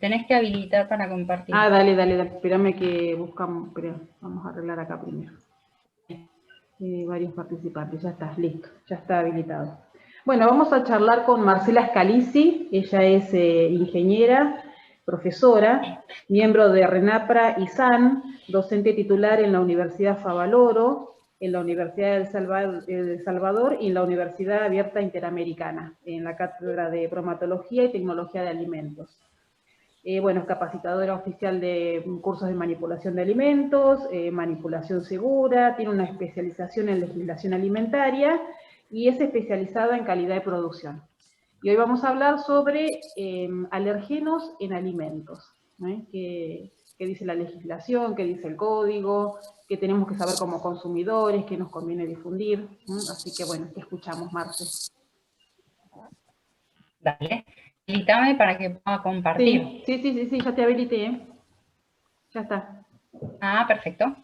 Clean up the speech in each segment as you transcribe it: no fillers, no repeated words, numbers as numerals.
tenés que habilitar para compartir. Ah, dale, espérame que buscamos, espera, vamos a arreglar acá primero. Varios participantes, ya está, listo, ya está habilitado. Bueno, vamos a charlar con Marcela Scalisi, ella es ingeniera, profesora, miembro de RENAPRA y SAN, docente titular en la Universidad Favaloro, en la Universidad de El Salvador y en la Universidad Abierta Interamericana, en la Cátedra de Bromatología y Tecnología de Alimentos. Bueno, es capacitadora oficial de cursos de manipulación de alimentos, manipulación segura, tiene una especialización en legislación alimentaria y es especializada en calidad de producción. Y hoy vamos a hablar sobre alergenos en alimentos, ¿no? ¿Qué dice la legislación? ¿Qué dice el código? ¿Qué tenemos que saber como consumidores? ¿Qué nos conviene difundir? Así que bueno, te escuchamos, Marce. Dale, habilitame para que pueda compartir. Sí, ya te habilité, ¿eh? Ya está. Ah, perfecto.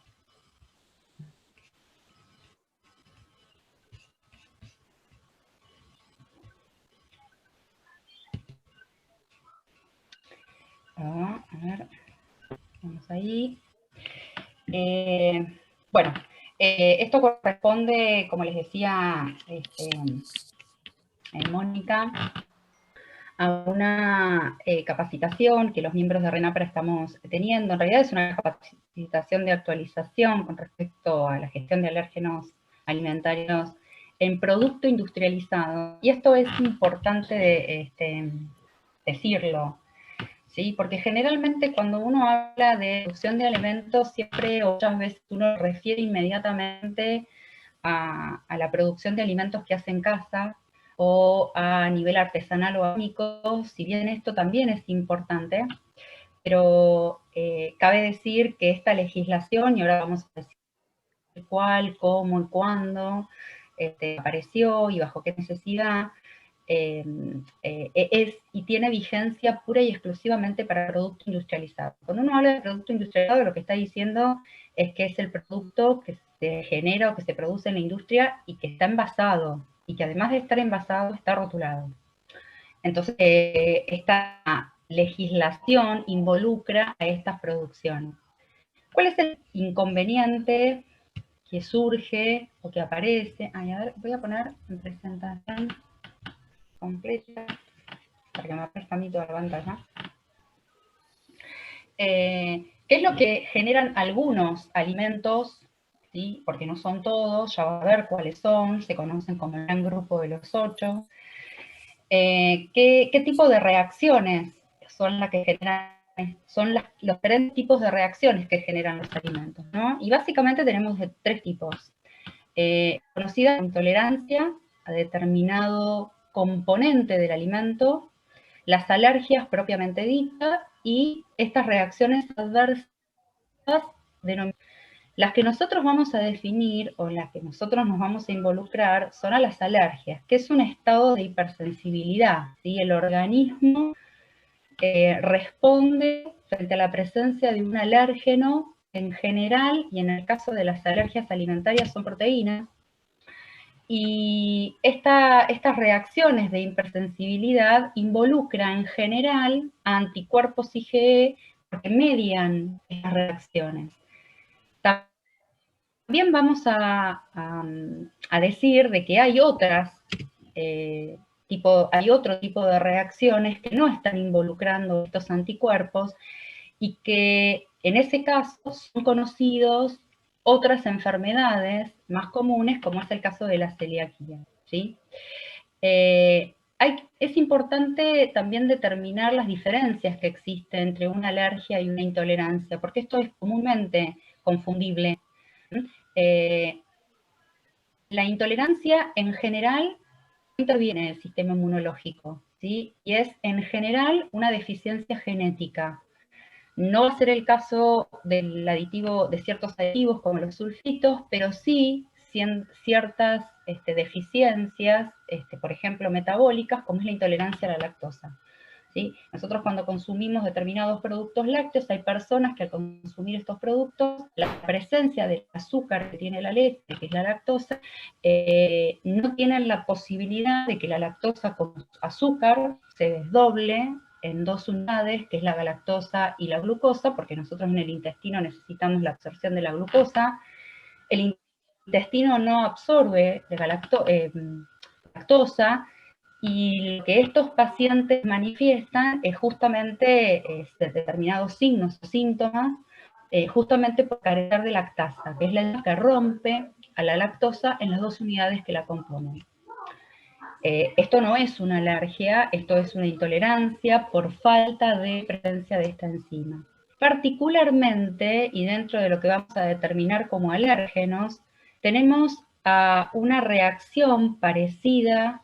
A ver, vamos ahí. Bueno, esto corresponde, como les decía Mónica, a una capacitación que los miembros de RENAPRA estamos teniendo. En realidad es una capacitación de actualización con respecto a la gestión de alérgenos alimentarios en producto industrializado. Y esto es importante decirlo, ¿sí? Porque generalmente cuando uno habla de producción de alimentos, siempre o muchas veces uno refiere inmediatamente a la producción de alimentos que hace en casa, o a nivel artesanal o único, si bien esto también es importante, pero cabe decir que esta legislación, y ahora vamos a decir cuál, cómo y cuándo apareció y bajo qué necesidad, es y tiene vigencia pura y exclusivamente para producto industrializado. Cuando uno habla de producto industrializado, lo que está diciendo es que es el producto que se genera o que se produce en la industria y que está envasado, y que además de estar envasado, está rotulado. Entonces, esta legislación involucra a estas producciones. ¿Cuál es el inconveniente que surge o que aparece? Ay, a ver, voy a poner en presentación completa para que me aparezca a mí toda la pantalla. ¿Qué es lo que generan algunos alimentos? ¿Sí? Porque no son todos, ya va a ver cuáles son, se conocen como el gran grupo de los 8. ¿Qué tipo de reacciones son las que generan? Son los diferentes tipos de reacciones que generan los alimentos, ¿no? Y básicamente tenemos de 3 tipos. Conocida intolerancia a determinado componente del alimento, las alergias propiamente ditas y estas reacciones adversas denominadas. Las que nosotros vamos a definir o las que nosotros nos vamos a involucrar son a las alergias, que es un estado de hipersensibilidad, ¿sí? El organismo responde frente a la presencia de un alérgeno en general, y en el caso de las alergias alimentarias son proteínas, y estas reacciones de hipersensibilidad involucran en general a anticuerpos IgE que median estas reacciones. También vamos a decir de que hay hay otro tipo de reacciones que no están involucrando estos anticuerpos y que en ese caso son conocidos otras enfermedades más comunes, como es el caso de la celiaquía, ¿sí? Es importante también determinar las diferencias que existen entre una alergia y una intolerancia, porque esto es comúnmente confundible. La intolerancia en general interviene en el sistema inmunológico, ¿sí? Y es en general una deficiencia genética. No va a ser el caso de ciertos aditivos como los sulfitos, pero sí ciertas deficiencias, por ejemplo, metabólicas, como es la intolerancia a la lactosa, ¿sí? Nosotros cuando consumimos determinados productos lácteos, hay personas que al consumir estos productos, la presencia del azúcar que tiene la leche, que es la lactosa, no tienen la posibilidad de que la lactosa con azúcar se desdoble en dos unidades, que es la galactosa y la glucosa, porque nosotros en el intestino necesitamos la absorción de la glucosa. El intestino no absorbe de lactosa, y lo que estos pacientes manifiestan es justamente determinados signos o síntomas, justamente por carecer de lactasa, que es la enzima que rompe a la lactosa en las dos unidades que la componen. Esto no es una alergia, esto es una intolerancia por falta de presencia de esta enzima. Particularmente, y dentro de lo que vamos a determinar como alérgenos, tenemos una reacción parecida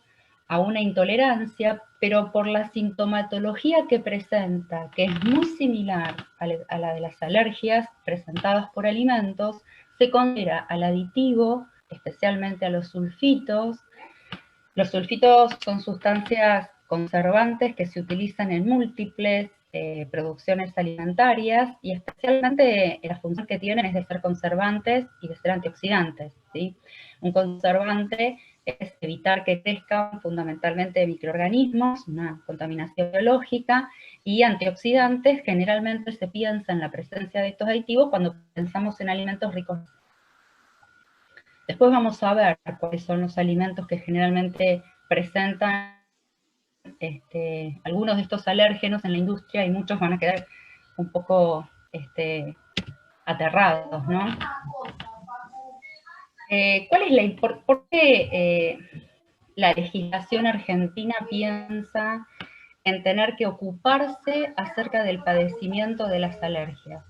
a una intolerancia, pero por la sintomatología que presenta, que es muy similar a la de las alergias presentadas por alimentos, se considera al aditivo, especialmente a los sulfitos. Los sulfitos son sustancias conservantes que se utilizan en múltiples producciones alimentarias, y especialmente la función que tienen es de ser conservantes y de ser antioxidantes, ¿sí? Un conservante es evitar que crezcan fundamentalmente microorganismos, una contaminación biológica, y antioxidantes generalmente se piensa en la presencia de estos aditivos cuando pensamos en alimentos ricos. Después vamos a ver cuáles son los alimentos que generalmente presentan algunos de estos alérgenos en la industria, y muchos van a quedar un poco aterrados, ¿no? ¿Por qué la legislación argentina piensa en tener que ocuparse acerca del padecimiento de las alergias?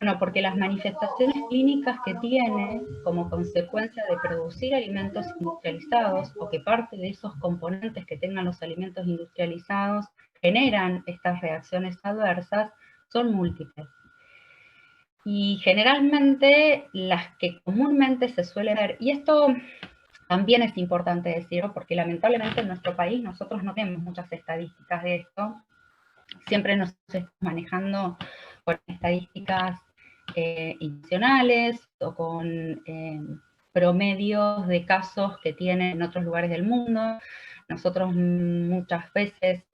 Bueno, porque las manifestaciones clínicas que tiene como consecuencia de producir alimentos industrializados, o que parte de esos componentes que tengan los alimentos industrializados generan estas reacciones adversas, son múltiples. Y generalmente las que comúnmente se suelen ver, y esto también es importante decirlo, porque lamentablemente en nuestro país nosotros no tenemos muchas estadísticas de esto, siempre nos estamos manejando con estadísticas nacionales o con promedios de casos que tienen en otros lugares del mundo. Nosotros muchas veces,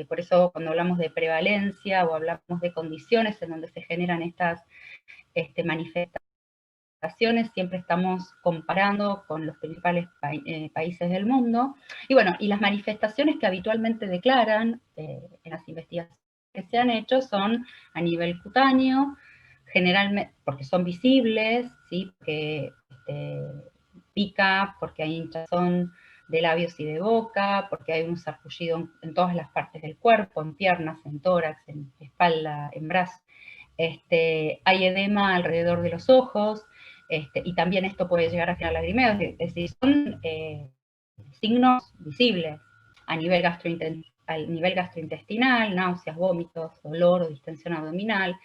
por eso cuando hablamos de prevalencia o hablamos de condiciones en donde se generan estas manifestaciones, siempre estamos comparando con los principales países del mundo. Y bueno, y las manifestaciones que habitualmente declaran en las investigaciones que se han hecho son a nivel cutáneo, generalmente porque son visibles, ¿sí? Porque pica, porque hay hinchazón de labios y de boca, porque hay un sarpullido en todas las partes del cuerpo, en piernas, en tórax, en espalda, en brazos. Hay edema alrededor de los ojos, y también esto puede llegar a generar lagrimeos, es decir, son signos visibles a nivel gastrointestinal, náuseas, vómitos, dolor o distensión abdominal,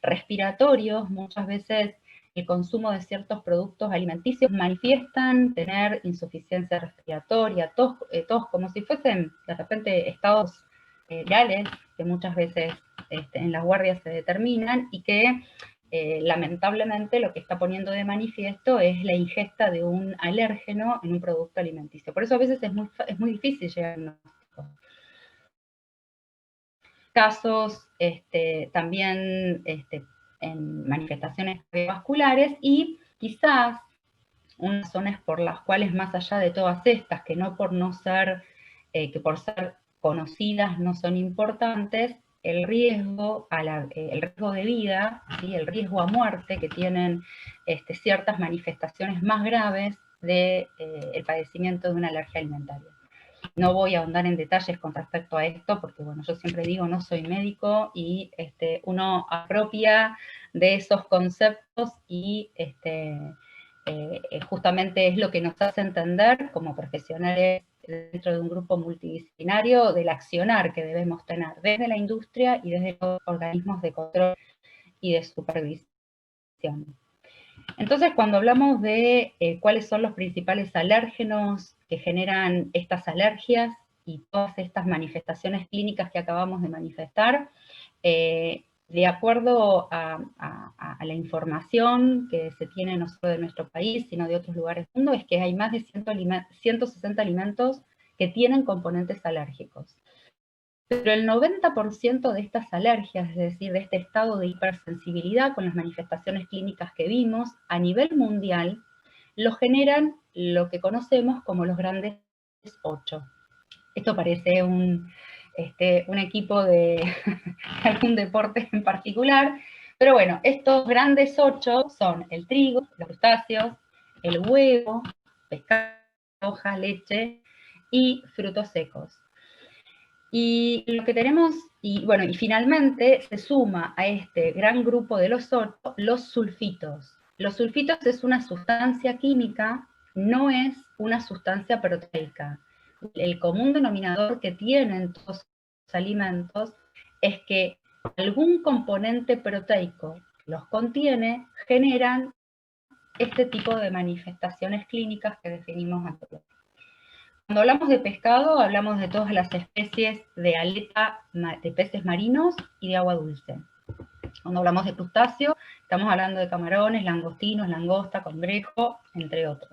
respiratorios. Muchas veces el consumo de ciertos productos alimenticios manifiestan tener insuficiencia respiratoria, tos como si fuesen de repente estados virales que muchas veces en las guardias se determinan, y que lamentablemente lo que está poniendo de manifiesto es la ingesta de un alérgeno en un producto alimenticio. Por eso a veces es muy difícil llegar a un diagnóstico. Casos también en manifestaciones cardiovasculares, y quizás unas razones por las cuales, más allá de todas estas, que no por no ser, que por ser conocidas no son importantes, el riesgo de vida, ¿sí? El riesgo a muerte que tienen ciertas manifestaciones más graves del padecimiento de una alergia alimentaria. No voy a ahondar en detalles con respecto a esto, porque bueno, yo siempre digo, no soy médico, y uno apropia de esos conceptos, y justamente es lo que nos hace entender como profesionales dentro de un grupo multidisciplinario del accionar que debemos tener desde la industria y desde los organismos de control y de supervisión. Entonces, cuando hablamos de cuáles son los principales alérgenos que generan estas alergias y todas estas manifestaciones clínicas que acabamos de manifestar, de acuerdo a la información que se tiene no solo de nuestro país, sino de otros lugares del mundo, es que hay más de 160 alimentos que tienen componentes alérgicos. Pero el 90% de estas alergias, es decir, de este estado de hipersensibilidad con las manifestaciones clínicas que vimos a nivel mundial, lo generan lo que conocemos como los grandes 8. Esto parece un equipo de algún deporte en particular, pero bueno, estos grandes 8 son el trigo, los crustáceos, el huevo, pescado, hojas, leche y frutos secos. Y lo que tenemos, y bueno, y finalmente se suma a este gran grupo de los 8 los sulfitos. Los sulfitos es una sustancia química, no es una sustancia proteica. El común denominador que tienen todos los alimentos es que algún componente proteico los contiene, generan este tipo de manifestaciones clínicas que definimos anteriormente. Cuando hablamos de pescado, hablamos de todas las especies de aleta de peces marinos y de agua dulce. Cuando hablamos de crustáceo, estamos hablando de camarones, langostinos, langosta, cangrejo, entre otros.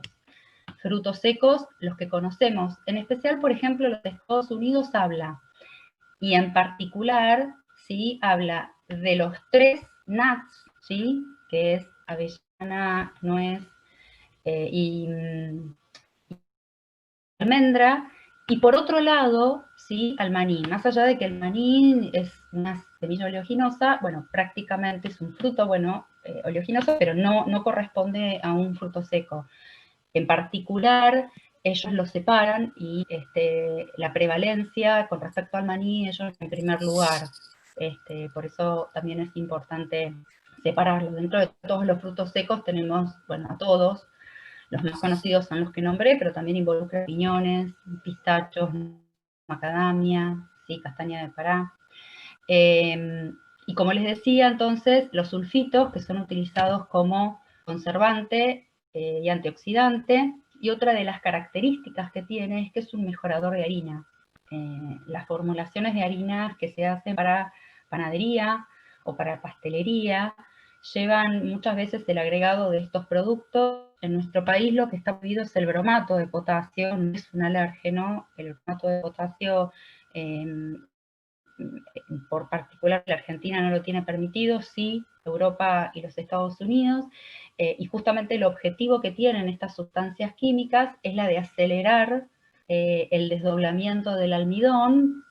Frutos secos, los que conocemos, en especial, por ejemplo, los de Estados Unidos habla, y en particular, ¿sí? Habla de los 3 nuts, ¿sí? Que es avellana, nuez y almendra, y por otro lado, ¿sí? Al maní. Más allá de que el maní es una semilla oleaginosa, bueno, prácticamente es un fruto, bueno, oleaginoso, pero no corresponde a un fruto seco. En particular, ellos lo separan y la prevalencia con respecto al maní, ellos en primer lugar. Por eso también es importante separarlo. Dentro de todos los frutos secos tenemos, bueno, a todos. Los más conocidos son los que nombré, pero también involucra piñones, pistachos, macadamia, ¿sí? Castaña de Pará. Y como les decía, entonces, los sulfitos, que son utilizados como conservante y antioxidante, y otra de las características que tiene es que es un mejorador de harina. Las formulaciones de harinas que se hacen para panadería o para pastelería llevan muchas veces el agregado de estos productos. En nuestro país lo que está prohibido es el bromato de potasio, no es un alérgeno. El bromato de potasio, por particular, la Argentina no lo tiene permitido, sí, Europa y los Estados Unidos, y justamente el objetivo que tienen estas sustancias químicas es la de acelerar el desdoblamiento del almidón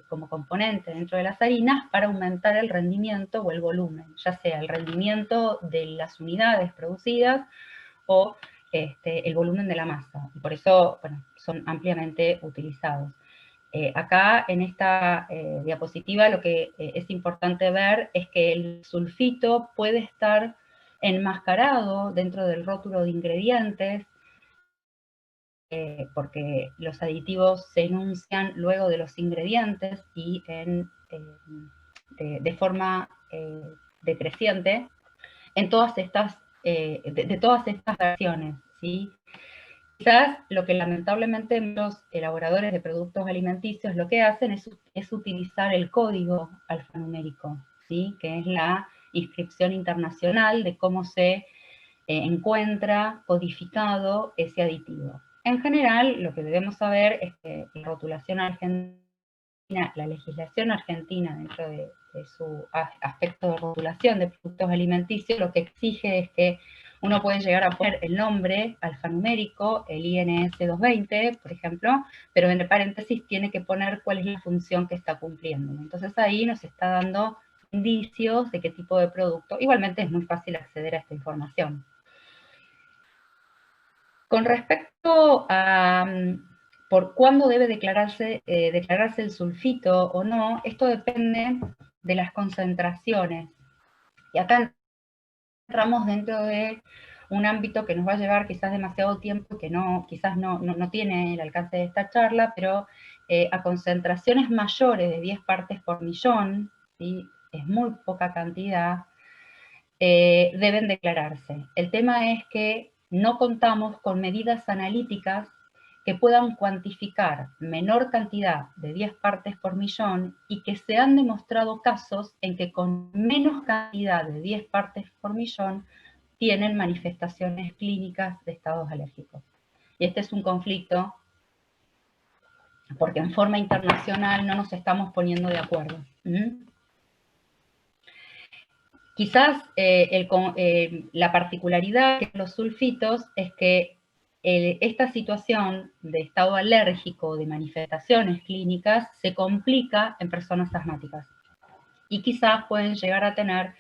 como componente dentro de las harinas para aumentar el rendimiento o el volumen, ya sea el rendimiento de las unidades producidas o el volumen de la masa. Y por eso, bueno, son ampliamente utilizados. Acá en esta diapositiva lo que es importante ver es que el sulfito puede estar enmascarado dentro del rótulo de ingredientes, porque los aditivos se enuncian luego de los ingredientes y de forma decreciente en todas estas, de todas estas versiones, ¿sí? Quizás lo que lamentablemente los elaboradores de productos alimenticios lo que hacen es utilizar el código alfanumérico, ¿sí? Que es la inscripción internacional de cómo se encuentra codificado ese aditivo. En general, lo que debemos saber es que la rotulación argentina, la legislación argentina dentro de su aspecto de rotulación de productos alimenticios, lo que exige es que uno puede llegar a poner el nombre alfanumérico, el INS 220, por ejemplo, pero entre paréntesis tiene que poner cuál es la función que está cumpliendo. Entonces ahí nos está dando indicios de qué tipo de producto. Igualmente es muy fácil acceder a esta información. Con respecto a por cuándo debe declararse el sulfito o no, esto depende de las concentraciones. Y acá entramos dentro de un ámbito que nos va a llevar quizás demasiado tiempo, que quizás no tiene el alcance de esta charla, pero a concentraciones mayores de 10 partes por millón, ¿sí? Es muy poca cantidad, deben declararse. El tema es que no contamos con medidas analíticas que puedan cuantificar menor cantidad de 10 partes por millón y que se han demostrado casos en que con menos cantidad de 10 partes por millón tienen manifestaciones clínicas de estados alérgicos. Y este es un conflicto porque en forma internacional no nos estamos poniendo de acuerdo. Quizás la particularidad de los sulfitos es que esta situación de estado alérgico, de manifestaciones clínicas, se complica en personas asmáticas y quizás pueden llegar a tener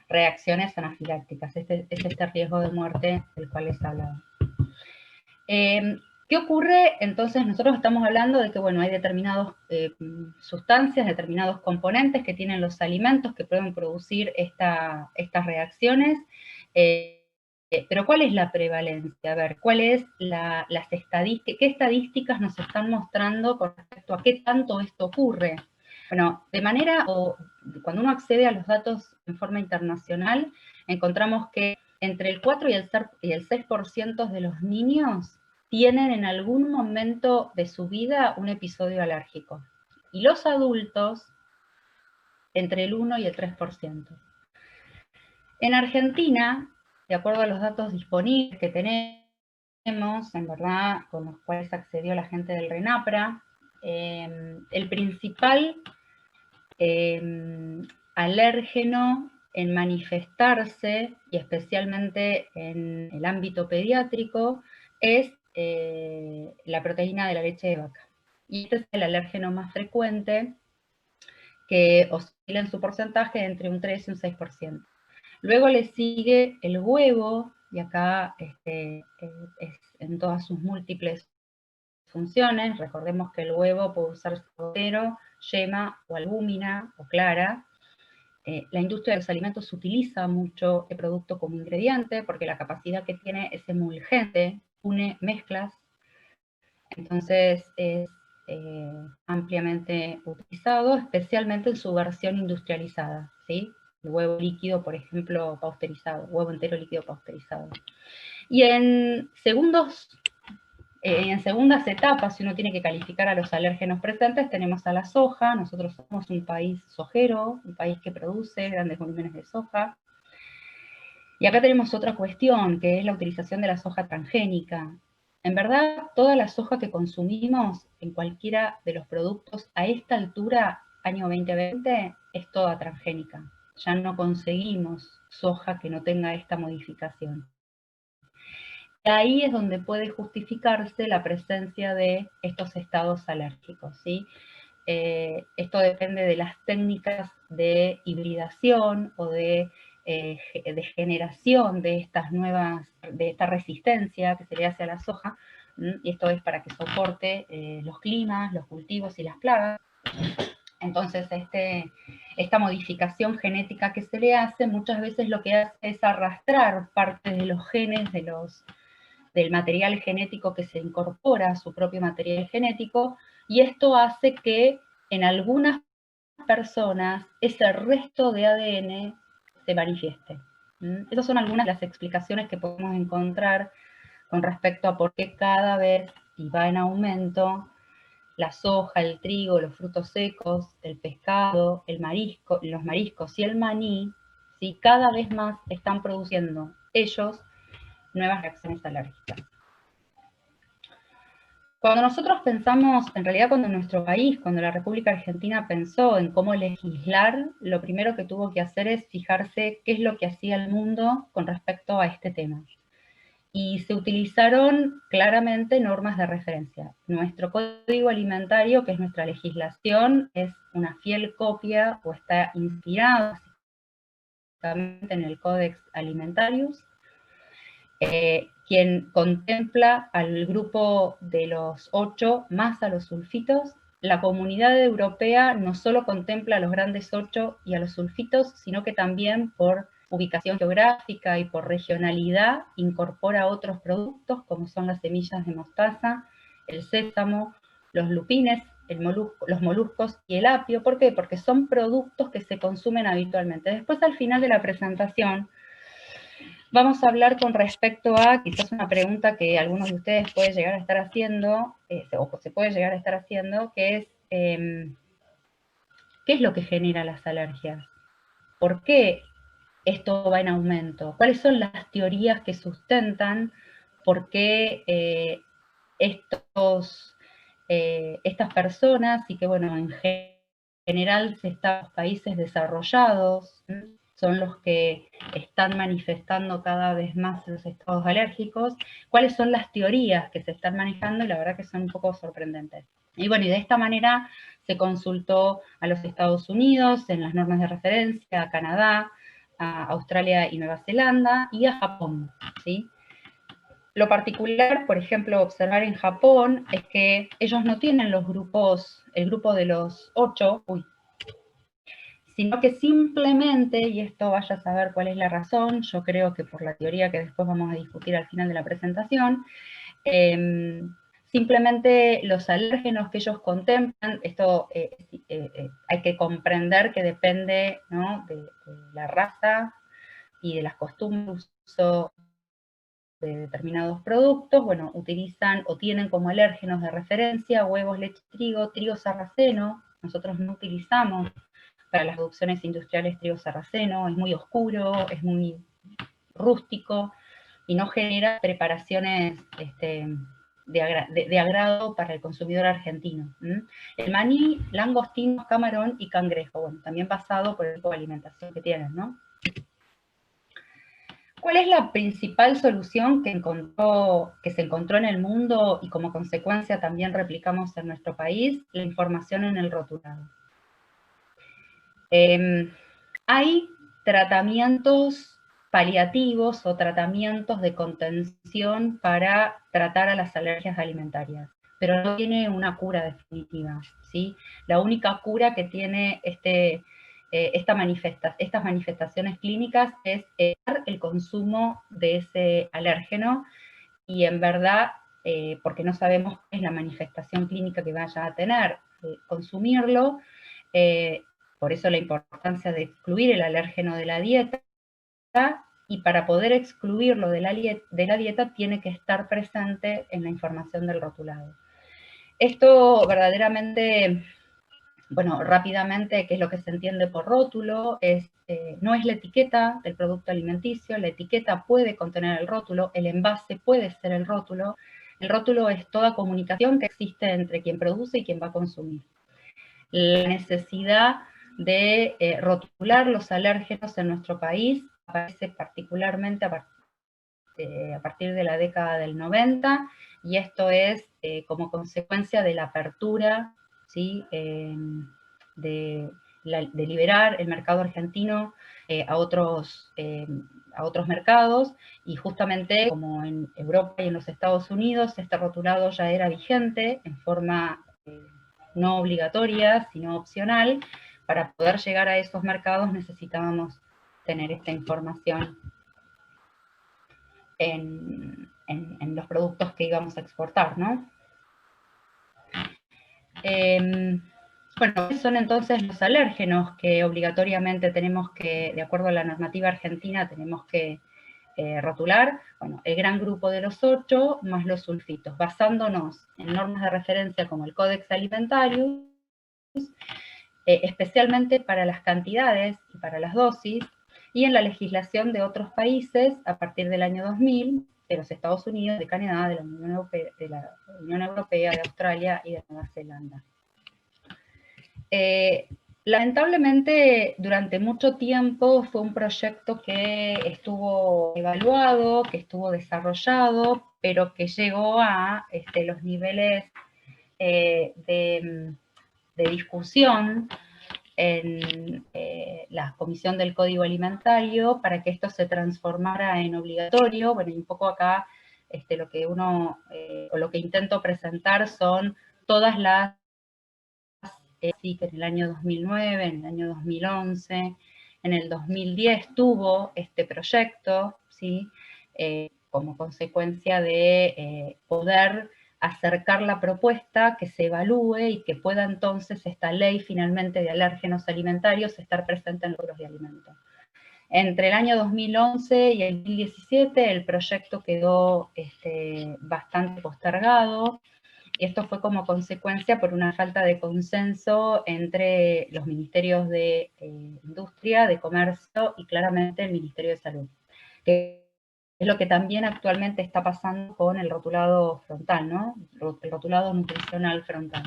reacciones anafilácticas. Es este riesgo de muerte del cual les hablaba. ¿Qué ocurre? Entonces nosotros estamos hablando de que, bueno, hay determinadas sustancias, determinados componentes que tienen los alimentos que pueden producir estas reacciones, pero ¿cuál es la prevalencia? A ver, ¿cuáles las estadísticas, qué estadísticas nos están mostrando con respecto a qué tanto esto ocurre? Bueno, cuando uno accede a los datos en forma internacional, encontramos que entre el 4 y el 6% de los niños tienen en algún momento de su vida un episodio alérgico. Y los adultos, entre el 1 y el 3%. En Argentina, de acuerdo a los datos disponibles que tenemos, en verdad, con los cuales accedió la gente del RENAPRA, el principal alérgeno en manifestarse, y especialmente en el ámbito pediátrico, es la proteína de la leche de vaca. Y este es el alérgeno más frecuente, que oscila en su porcentaje entre un 3 y un 6%. Luego le sigue el huevo, y acá es en todas sus múltiples funciones. Recordemos que el huevo puede usarse entero, yema o albúmina o clara. La industria de los alimentos utiliza mucho el producto como ingrediente porque la capacidad que tiene es emulgente, une mezclas, entonces es ampliamente utilizado, especialmente en su versión industrializada, ¿sí? El huevo líquido, por ejemplo, pasteurizado, huevo entero líquido pasteurizado. Y en segundas etapas, si uno tiene que calificar a los alérgenos presentes, tenemos a la soja. Nosotros somos un país sojero, un país que produce grandes volúmenes de soja. Y acá tenemos otra cuestión, que es la utilización de la soja transgénica. En verdad, toda la soja que consumimos en cualquiera de los productos a esta altura, año 2020, es toda transgénica. Ya no conseguimos soja que no tenga esta modificación. Ahí es donde puede justificarse la presencia de estos estados alérgicos, ¿sí? Esto depende de las técnicas de hibridación o de generación de esta resistencia que se le hace a la soja, y esto es para que soporte los climas, los cultivos y las plagas. Entonces, esta modificación genética que se le hace, muchas veces lo que hace es arrastrar parte de los genes del material genético que se incorpora a su propio material genético, y esto hace que en algunas personas ese resto de ADN se manifieste. Esas son algunas de las explicaciones que podemos encontrar con respecto a por qué cada vez y va en aumento la soja, el trigo, los frutos secos, el pescado, los mariscos y el maní, ¿sí? Cada vez más están produciendo ellos nuevas reacciones alérgicas. Cuando nosotros pensamos, en realidad cuando nuestro país, cuando la República Argentina pensó en cómo legislar, lo primero que tuvo que hacer es fijarse qué es lo que hacía el mundo con respecto a este tema. Y se utilizaron claramente normas de referencia. Nuestro Código Alimentario, que es nuestra legislación, es una fiel copia o está inspirado básicamente en el Codex Alimentarius, quien contempla al grupo de los 8 más a los sulfitos. La Comunidad Europea no solo contempla a los grandes 8 y a los sulfitos, sino que también por ubicación geográfica y por regionalidad incorpora otros productos como son las semillas de mostaza, el sésamo, los lupines, los moluscos y el apio. ¿Por qué? Porque son productos que se consumen habitualmente. Después, al final de la presentación, vamos a hablar con respecto a quizás una pregunta que algunos de ustedes puede llegar a estar haciendo, o se puede llegar a estar haciendo, que es, ¿qué es lo que genera las alergias? ¿Por qué esto va en aumento? ¿Cuáles son las teorías que sustentan por qué estas personas, y que bueno, en general los países desarrollados son los que están manifestando cada vez más los estados alérgicos, cuáles son las teorías que se están manejando, y la verdad que son un poco sorprendentes. Y bueno, y de esta manera se consultó a los Estados Unidos en las normas de referencia, a Canadá, a Australia y Nueva Zelanda, y a Japón, ¿sí? Lo particular, por ejemplo, observar en Japón, es que ellos no tienen los grupos, el grupo de los 8, sino que simplemente, y esto vaya a saber cuál es la razón, yo creo que por la teoría que después vamos a discutir al final de la presentación, simplemente los alérgenos que ellos contemplan, esto hay que comprender que depende, ¿no?, de la raza y de las costumbres de determinados productos, bueno, utilizan o tienen como alérgenos de referencia huevos, leche, trigo sarraceno. Nosotros no utilizamos para las producciones industriales trigo sarraceno, es muy oscuro, es muy rústico y no genera preparaciones de agrado para el consumidor argentino. El maní, langostinos, camarón y cangrejo, bueno, también basado por el tipo de alimentación que tienen, ¿no? ¿Cuál es la principal solución que se encontró en el mundo y como consecuencia también replicamos en nuestro país? La información en el rotulado. Hay tratamientos paliativos o tratamientos de contención para tratar a las alergias alimentarias, pero no tiene una cura definitiva, ¿sí? La única cura que tiene estas manifestaciones clínicas es evitar el consumo de ese alérgeno, y en verdad, porque no sabemos qué es la manifestación clínica que vaya a tener, consumirlo, por eso la importancia de excluir el alérgeno de la dieta, y para poder excluirlo de la dieta tiene que estar presente en la información del rotulado. Esto verdaderamente, bueno, rápidamente, ¿qué es lo que se entiende por rótulo? No es la etiqueta del producto alimenticio, la etiqueta puede contener el rótulo, el envase puede ser el rótulo es toda comunicación que existe entre quien produce y quien va a consumir. La necesidad de rotular los alérgenos en nuestro país aparece particularmente a partir de la década del 90, y esto es como consecuencia de la apertura, ¿sí?, de liberar el mercado argentino a otros mercados, y justamente como en Europa y en los Estados Unidos, este rotulado ya era vigente en forma no obligatoria, sino opcional. Para poder llegar a esos mercados necesitábamos tener esta información en los productos que íbamos a exportar, ¿no? Bueno, ¿cuáles son entonces los alérgenos que obligatoriamente tenemos que, de acuerdo a la normativa argentina, tenemos que rotular? Bueno, el gran grupo de los 8 más los sulfitos, basándonos en normas de referencia como el Codex Alimentarius, especialmente para las cantidades y para las dosis, y en la legislación de otros países a partir del año 2000, de los Estados Unidos, de Canadá, de la Unión Europea, de Australia y de Nueva Zelanda. Lamentablemente, durante mucho tiempo fue un proyecto que estuvo evaluado, que estuvo desarrollado, pero que llegó a los niveles de discusión en la Comisión del Código Alimentario para que esto se transformara en obligatorio. Bueno, y un poco acá lo que o lo que intento presentar son todas las sí, que en el año 2009, en el año 2011, en el 2010 tuvo este proyecto, ¿sí? Como consecuencia de poder acercar la propuesta, que se evalúe y que pueda entonces esta ley finalmente de alérgenos alimentarios estar presente en los libros de alimentos. Entre el año 2011 y el 2017 el proyecto quedó bastante postergado, y esto fue como consecuencia por una falta de consenso entre los ministerios de Industria, de Comercio y claramente el Ministerio de Salud, que Es lo que también actualmente está pasando con el rotulado frontal, ¿no? El rotulado nutricional frontal.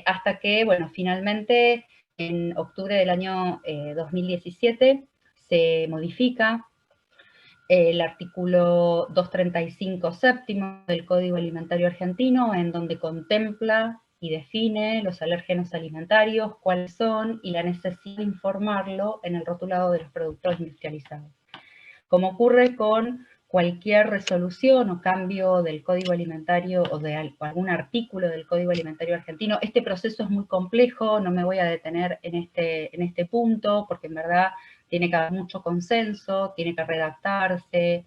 Hasta que, bueno, finalmente en octubre del año 2017 se modifica el artículo 235 séptimo del Código Alimentario Argentino, en donde contempla y define los alérgenos alimentarios, cuáles son, y la necesidad de informarlo en el rotulado de los productos industrializados. Como ocurre con cualquier resolución o cambio del Código Alimentario o de algún artículo del Código Alimentario Argentino, este proceso es muy complejo, no me voy a detener en este punto, porque en verdad tiene que haber mucho consenso, tiene que redactarse,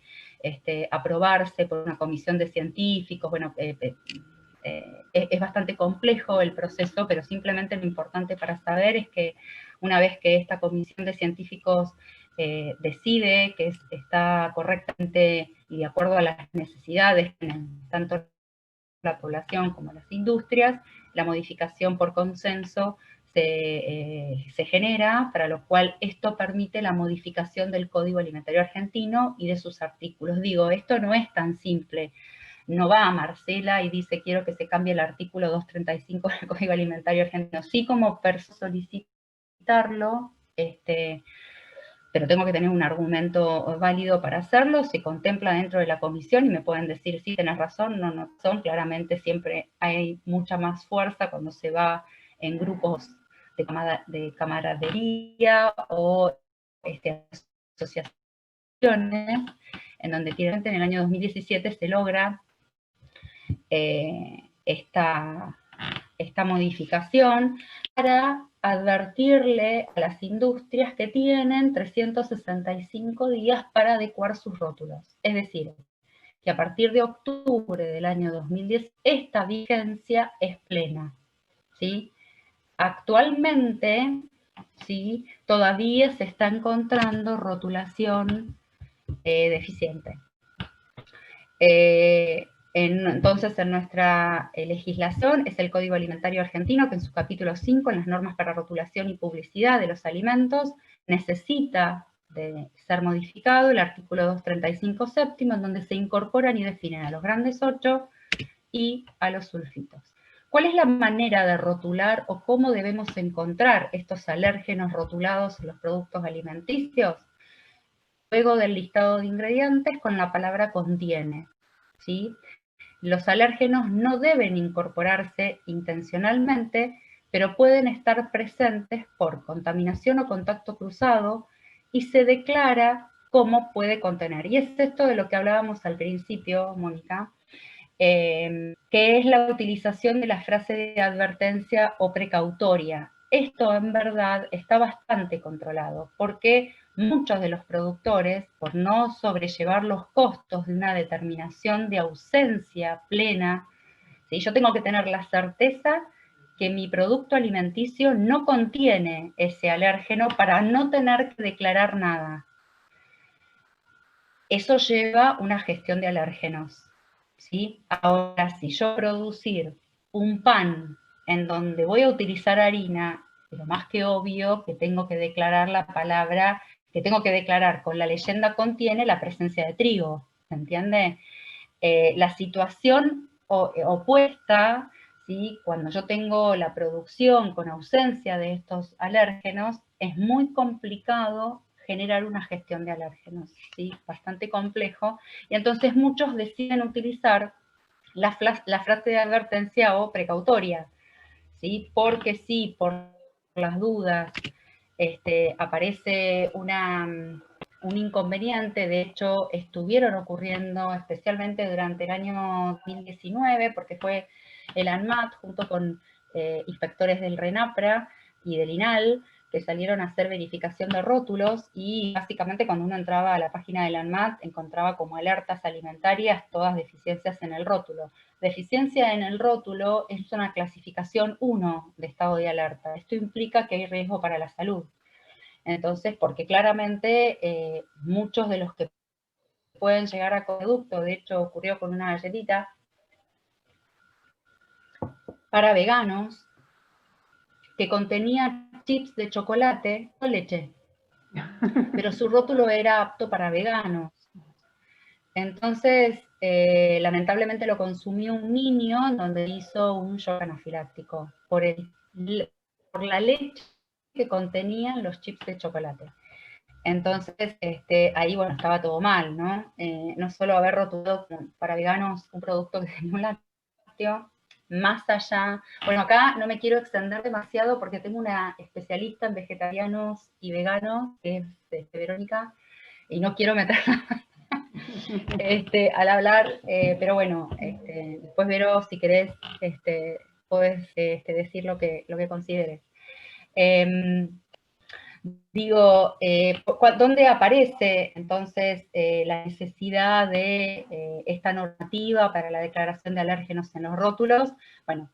aprobarse por una comisión de científicos, bueno, es bastante complejo el proceso, pero simplemente lo importante para saber es que una vez que esta comisión de científicos decide que está correctamente y de acuerdo a las necesidades, tanto la población como las industrias, la modificación por consenso se genera, para lo cual esto permite la modificación del Código Alimentario Argentino y de sus artículos. Digo, esto no es tan simple. No va a Marcela y dice, quiero que se cambie el artículo 235 del Código Alimentario Argentino. Sí, como solicitarlo, pero tengo que tener un argumento válido para hacerlo, se contempla dentro de la comisión y me pueden decir, sí, tenés razón, no son, claramente siempre hay mucha más fuerza cuando se va en grupos de camaradería o asociaciones, en donde en el año 2017 se logra esta modificación para advertirle a las industrias que tienen 365 días para adecuar sus rótulos. Es decir, que a partir de octubre del año 2010 esta vigencia es plena, ¿sí? Actualmente, ¿sí?, todavía se está encontrando rotulación deficiente. Entonces, en nuestra legislación es el Código Alimentario Argentino, que en su capítulo 5, en las normas para rotulación y publicidad de los alimentos, necesita de ser modificado el artículo 235 séptimo, en donde se incorporan y definen a los grandes 8 y a los sulfitos. ¿Cuál es la manera de rotular o cómo debemos encontrar estos alérgenos rotulados en los productos alimenticios? Luego del listado de ingredientes con la palabra contiene, ¿sí? Los alérgenos no deben incorporarse intencionalmente, pero pueden estar presentes por contaminación o contacto cruzado y se declara cómo puede contener. Y es esto de lo que hablábamos al principio, Mónica, que es la utilización de la frase de advertencia o precautoria. Esto en verdad está bastante controlado, porque muchos de los productores, por no sobrellevar los costos de una determinación de ausencia plena, ¿sí?, yo tengo que tener la certeza que mi producto alimenticio no contiene ese alérgeno para no tener que declarar nada. Eso lleva una gestión de alérgenos, ¿sí? Ahora, si yo producir un pan en donde voy a utilizar harina, lo más que obvio que tengo que declarar la palabra, que tengo que declarar con la leyenda contiene la presencia de trigo, ¿se entiende? La situación opuesta, ¿sí?, cuando yo tengo la producción con ausencia de estos alérgenos, es muy complicado generar una gestión de alérgenos, ¿sí?, bastante complejo, y entonces muchos deciden utilizar la frase de advertencia o precautoria, ¿sí?, porque si por las dudas aparece un inconveniente. De hecho, estuvieron ocurriendo especialmente durante el año 2019, porque fue el ANMAT junto con inspectores del RENAPRA y del INAL, que salieron a hacer verificación de rótulos, y básicamente cuando uno entraba a la página del ANMAT encontraba como alertas alimentarias todas deficiencias en el rótulo. Deficiencia en el rótulo es una clasificación 1 de estado de alerta. Esto implica que hay riesgo para la salud. Entonces, porque claramente muchos de los que pueden llegar a conducto, de hecho ocurrió con una galletita para veganos que contenía chips de chocolate con leche, pero su rótulo era apto para veganos. Entonces, lamentablemente lo consumió un niño donde hizo un shock anafiláctico por la leche que contenían los chips de chocolate. Entonces, ahí, bueno, estaba todo mal, ¿no? No solo haber rotulado para veganos un producto que tenía un lácteo, más allá, bueno, acá no me quiero extender demasiado porque tengo una especialista en vegetarianos y veganos, que es Verónica, y no quiero meterla al hablar, pero bueno, después Vero, si querés, podés decir lo que consideres. Digo, ¿dónde aparece entonces la necesidad de esta normativa para la declaración de alérgenos en los rótulos? Bueno,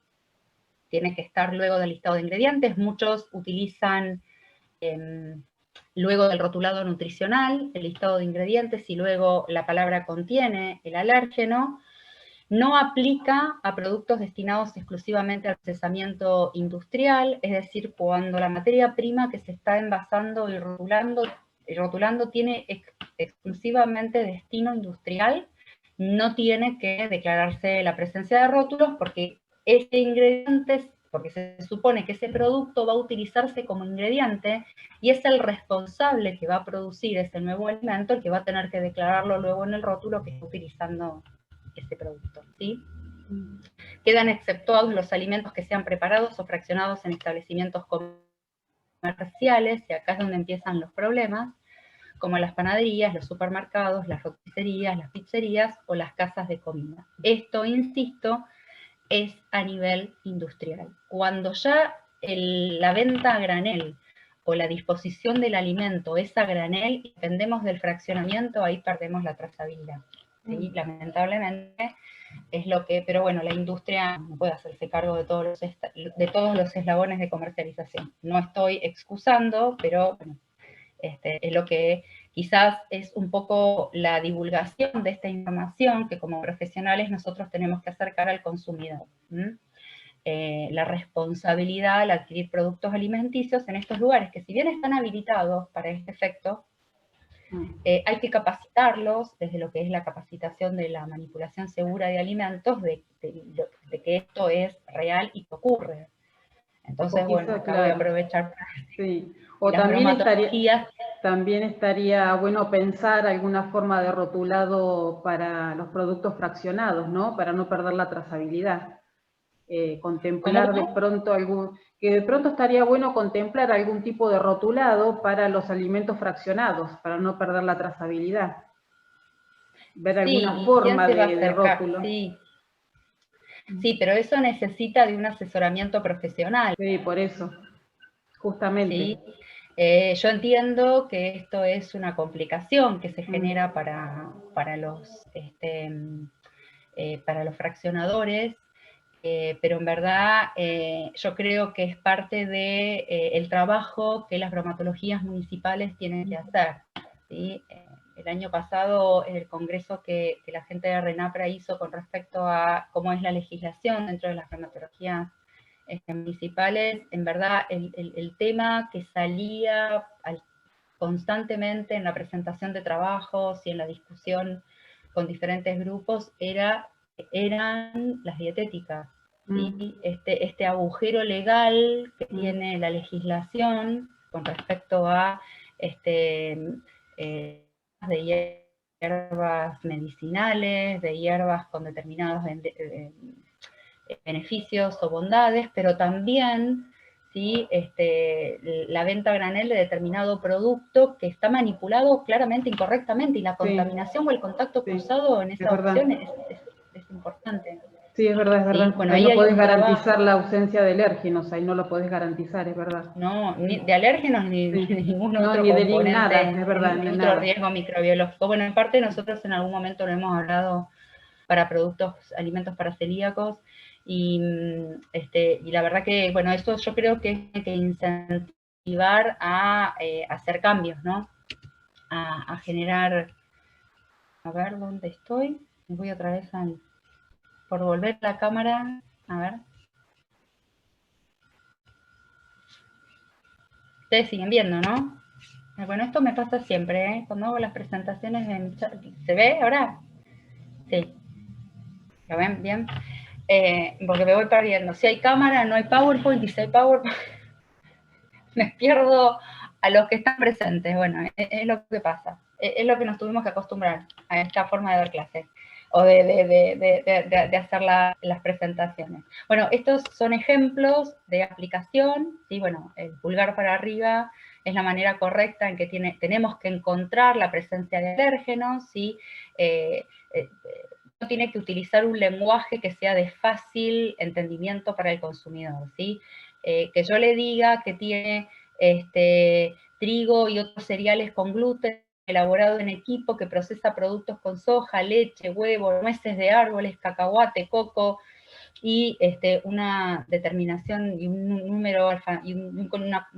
tiene que estar luego del listado de ingredientes. Muchos utilizan luego del rotulado nutricional, el listado de ingredientes, y luego la palabra contiene el alérgeno. No aplica a productos destinados exclusivamente al procesamiento industrial, es decir, cuando la materia prima que se está envasando y rotulando tiene exclusivamente destino industrial, no tiene que declararse la presencia de rótulos porque ese ingrediente, porque se supone que ese producto va a utilizarse como ingrediente y es el responsable que va a producir ese nuevo alimento el que va a tener que declararlo luego en el rótulo que está utilizando ese producto, ¿sí? Quedan exceptuados los alimentos que sean preparados o fraccionados en establecimientos comerciales, y acá es donde empiezan los problemas, como las panaderías, los supermercados, las roticerías, las pizzerías o las casas de comida. Esto, insisto, es a nivel industrial. Cuando ya la venta a granel o la disposición del alimento es a granel y dependemos del fraccionamiento, ahí perdemos la trazabilidad. ¿Sí? Lamentablemente es lo que, pero bueno, la industria no puede hacerse cargo de todos los eslabones de comercialización. No estoy excusando, pero bueno, es lo que quizás es un poco la divulgación de esta información que como profesionales nosotros tenemos que acercar al consumidor. La responsabilidad al adquirir productos alimenticios en estos lugares que si bien están habilitados para este efecto, hay que capacitarlos desde lo que es la capacitación de la manipulación segura de alimentos, de que esto es real y que ocurre. Entonces, bueno, acá claro, voy a aprovechar sí. O también estaría bueno pensar alguna forma de rotulado para los productos fraccionados, ¿no? Para no perder la trazabilidad. Contemplar de pronto que de pronto estaría bueno contemplar algún tipo de rotulado para los alimentos fraccionados, para no perder la trazabilidad. Ver alguna forma de rótulo. Sí. Sí, pero eso necesita de un asesoramiento profesional. Sí, por eso, justamente. ¿Sí? Yo entiendo que esto es una complicación que se genera para los fraccionadores, pero en verdad yo creo que es parte de el trabajo que las bromatologías municipales tienen que hacer. ¿Sí? El año pasado, el congreso que la gente de RENAPRA hizo con respecto a cómo es la legislación dentro de las bromatologías municipales, en verdad el tema que salía constantemente en la presentación de trabajos y en la discusión con diferentes grupos eran las dietéticas. ¿Sí? Este agujero legal que tiene la legislación con respecto a de hierbas medicinales, de hierbas con determinados beneficios o bondades, pero también ¿sí? La venta a granel de determinado producto que está manipulado claramente incorrectamente, y la contaminación o el contacto cruzado en esa opción es importante. Sí, es verdad, es verdad. Sí, bueno, ahí no podés garantizar la ausencia de alérgenos, ahí no lo podés garantizar, es verdad. No, ni de alérgenos ni ningún otro ni componente, de nada, es verdad, ni otro riesgo microbiológico. Bueno, en parte nosotros en algún momento lo hemos hablado para alimentos para celíacos, y la verdad que, bueno, eso yo creo que hay que incentivar a hacer cambios, ¿no? A generar, a ver, ¿dónde estoy? Me voy otra vez por volver la cámara, a ver. Ustedes siguen viendo, ¿no? Bueno, esto me pasa siempre, ¿eh? Cuando hago las presentaciones de mi chat. ¿Se ve ahora? Sí. ¿Lo ven bien? Porque me voy perdiendo. Si hay cámara, no hay PowerPoint, y si hay PowerPoint, me pierdo a los que están presentes. Bueno, es lo que pasa. Es lo que nos tuvimos que acostumbrar a esta forma de dar clases o de hacer las presentaciones. Bueno, estos son ejemplos de aplicación, ¿sí? Bueno, el pulgar para arriba es la manera correcta en que tenemos que encontrar la presencia de alérgenos, ¿sí? No tiene que utilizar un lenguaje que sea de fácil entendimiento para el consumidor, ¿sí? Que yo le diga que tiene trigo y otros cereales con gluten, elaborado en equipo que procesa productos con soja, leche, huevo, nueces de árboles, cacahuate, coco, y una determinación y un número alfa, y una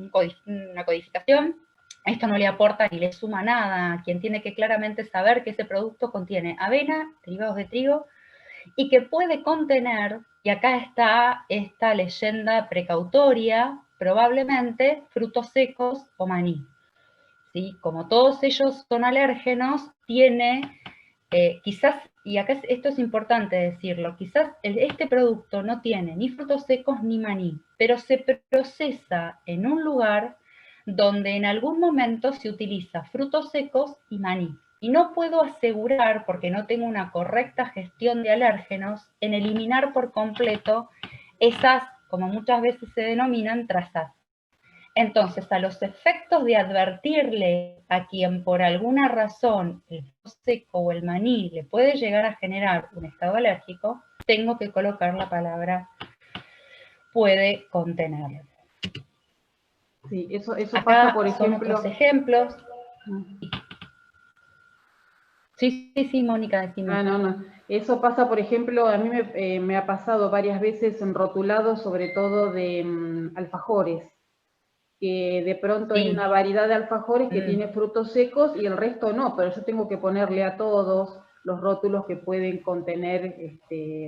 codificación. Esto no le aporta ni le suma nada a quien tiene que claramente saber que ese producto contiene avena, derivados de trigo, y que puede contener, y acá está esta leyenda precautoria, probablemente frutos secos o maní. ¿Sí? Como todos ellos son alérgenos, tiene quizás, y acá esto es importante decirlo, quizás este producto no tiene ni frutos secos ni maní, pero se procesa en un lugar donde en algún momento se utiliza frutos secos y maní. Y no puedo asegurar, porque no tengo una correcta gestión de alérgenos, en eliminar por completo esas, como muchas veces se denominan, trazas. Entonces, a los efectos de advertirle a quien por alguna razón el fruto seco o el maní le puede llegar a generar un estado alérgico, tengo que colocar la palabra puede contener. Sí, eso Acá pasa, por son ejemplo... otros ejemplos. Sí, Mónica, decime. No. Eso pasa, por ejemplo, a mí me ha pasado varias veces en rotulados, sobre todo de alfajores, que de pronto hay una variedad de alfajores que tiene frutos secos y el resto no, pero yo tengo que ponerle a todos los rótulos que pueden contener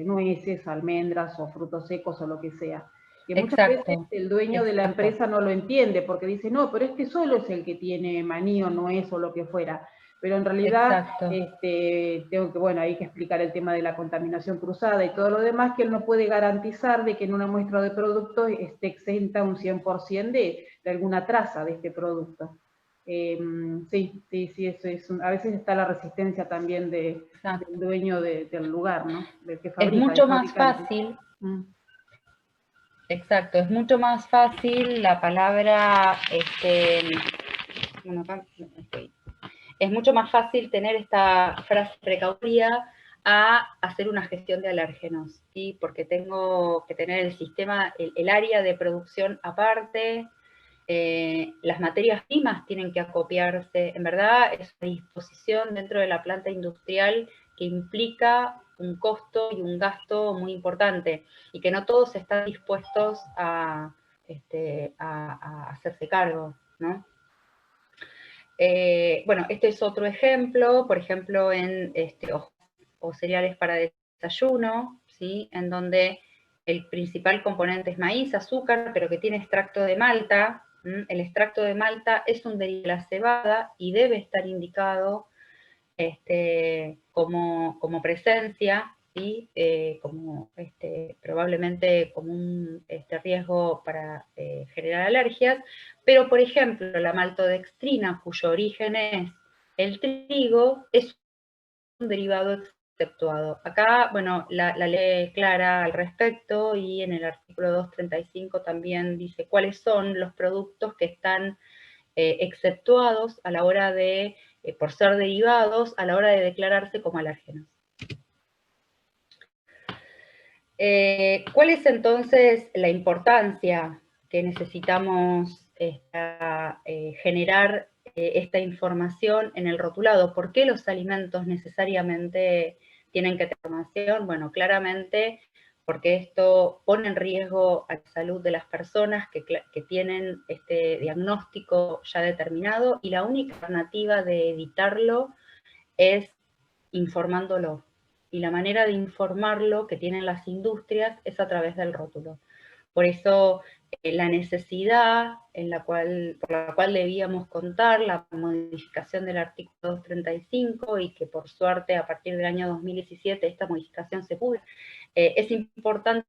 nueces, almendras o frutos secos o lo que sea. Que muchas veces el dueño de la empresa no lo entiende porque dice, no, pero este solo es el que tiene maní o nuez o lo que fuera. Pero en realidad tengo que, bueno, hay que explicar el tema de la contaminación cruzada y todo lo demás, que él no puede garantizar de que en una muestra de producto esté exenta un 100% de alguna traza de este producto. Sí, eso es a veces está la resistencia también del dueño del lugar, ¿no? Del que fabrica. Es mucho más fácil. Exacto, es mucho más fácil la palabra, bueno, acá estoy. Es mucho más fácil tener esta frase precautoria a hacer una gestión de alérgenos, ¿sí? Porque tengo que tener el sistema, el área de producción aparte, las materias primas tienen que acopiarse, en verdad es una disposición dentro de la planta industrial que implica un costo y un gasto muy importante, y que no todos están dispuestos a hacerse cargo, ¿no? Bueno, este es otro ejemplo, por ejemplo, en o cereales para desayuno, ¿sí? En donde el principal componente es maíz, azúcar, pero que tiene extracto de malta. El extracto de malta es un derivado de la cebada y debe estar indicado como presencia, ¿sí? Probablemente como un riesgo para generar alergias, pero por ejemplo la maltodextrina, cuyo origen es el trigo, es un derivado exceptuado. Acá, bueno, la ley clara al respecto, y en el artículo 235 también dice cuáles son los productos que están exceptuados a la hora de, por ser derivados, a la hora de declararse como alérgenos. ¿Cuál es entonces la importancia que necesitamos generar esta información en el rotulado? ¿Por qué los alimentos necesariamente tienen que tener información? Bueno, claramente porque esto pone en riesgo a la salud de las personas que tienen este diagnóstico ya determinado, y la única alternativa de evitarlo es informándolo. Y la manera de informarlo que tienen las industrias es a través del rótulo. Por eso la necesidad por la cual debíamos contar la modificación del artículo 235 y que por suerte a partir del año 2017 esta modificación se pudo. Es importante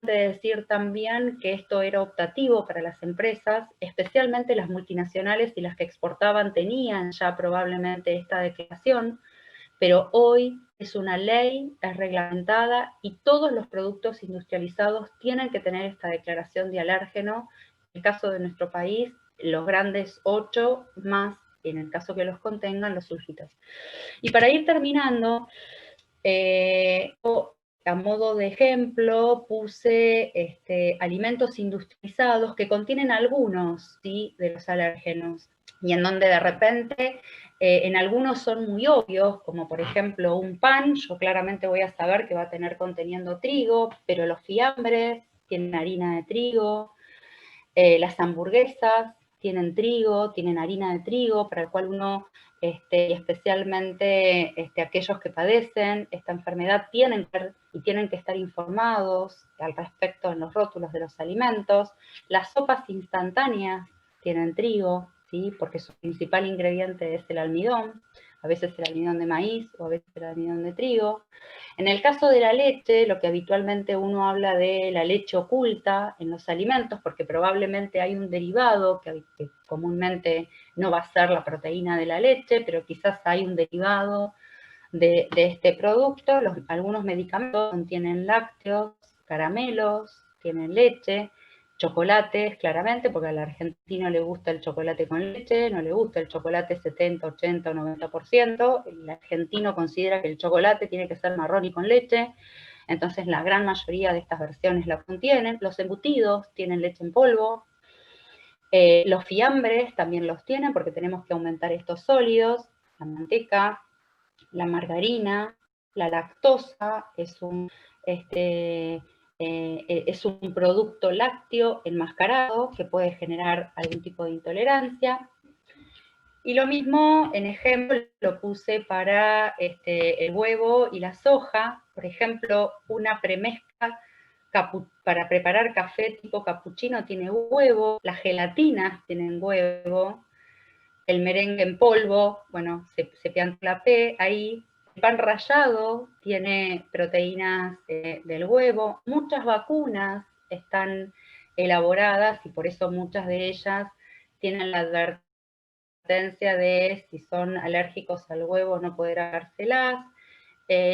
decir también que esto era optativo para las empresas, especialmente las multinacionales y las que exportaban tenían ya probablemente esta declaración, pero hoy es una ley, es reglamentada y todos los productos industrializados tienen que tener esta declaración de alérgeno. En el caso de nuestro país, los grandes 8 más, en el caso que los contengan, los sulfitos. Y para ir terminando, a modo de ejemplo, puse alimentos industrializados que contienen algunos, ¿sí?, de los alérgenos, y en donde de repente en algunos son muy obvios, como por ejemplo un pan, yo claramente voy a saber que va a tener conteniendo trigo, pero los fiambres tienen harina de trigo, las hamburguesas tienen trigo, tienen harina de trigo, para el cual uno, y especialmente aquellos que padecen esta enfermedad, tienen que estar informados al respecto en los rótulos de los alimentos. Las sopas instantáneas tienen trigo, ¿sí?, porque su principal ingrediente es el almidón, a veces el almidón de maíz o a veces el almidón de trigo. En el caso de la leche, lo que habitualmente uno habla de la leche oculta en los alimentos, porque probablemente hay un derivado que comúnmente no va a ser la proteína de la leche, pero quizás hay un derivado de este producto. Algunos medicamentos contienen lácteos, caramelos, tienen leche, chocolates, claramente, porque al argentino le gusta el chocolate con leche, no le gusta el chocolate 70, 80 o 90%, el argentino considera que el chocolate tiene que ser marrón y con leche, entonces la gran mayoría de estas versiones la contienen. Los embutidos tienen leche en polvo, los fiambres también los tienen porque tenemos que aumentar estos sólidos, la manteca, la margarina, la lactosa es un producto lácteo enmascarado que puede generar algún tipo de intolerancia. Y lo mismo, en ejemplo, lo puse para el huevo y la soja. Por ejemplo, una premezcla para preparar café tipo capuchino tiene huevo, las gelatinas tienen huevo, el merengue en polvo, bueno, se pianta la P ahí. El pan rallado tiene proteínas del huevo. Muchas vacunas están elaboradas y por eso muchas de ellas tienen la advertencia de si son alérgicos al huevo no poder dárselas.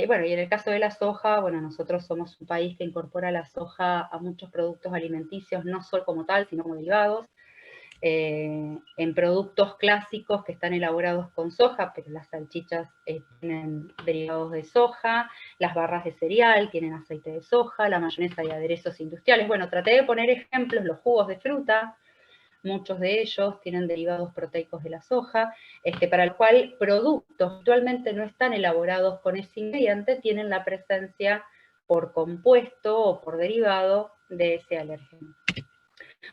Bueno, y en el caso de la soja, bueno, nosotros somos un país que incorpora la soja a muchos productos alimenticios, no solo como tal, sino como derivados. En productos clásicos que están elaborados con soja, pero las salchichas tienen derivados de soja, las barras de cereal tienen aceite de soja, la mayonesa y aderezos industriales. Bueno, traté de poner ejemplos, los jugos de fruta, muchos de ellos tienen derivados proteicos de la soja, para el cual productos actualmente no están elaborados con ese ingrediente, tienen la presencia por compuesto o por derivado de ese alérgeno.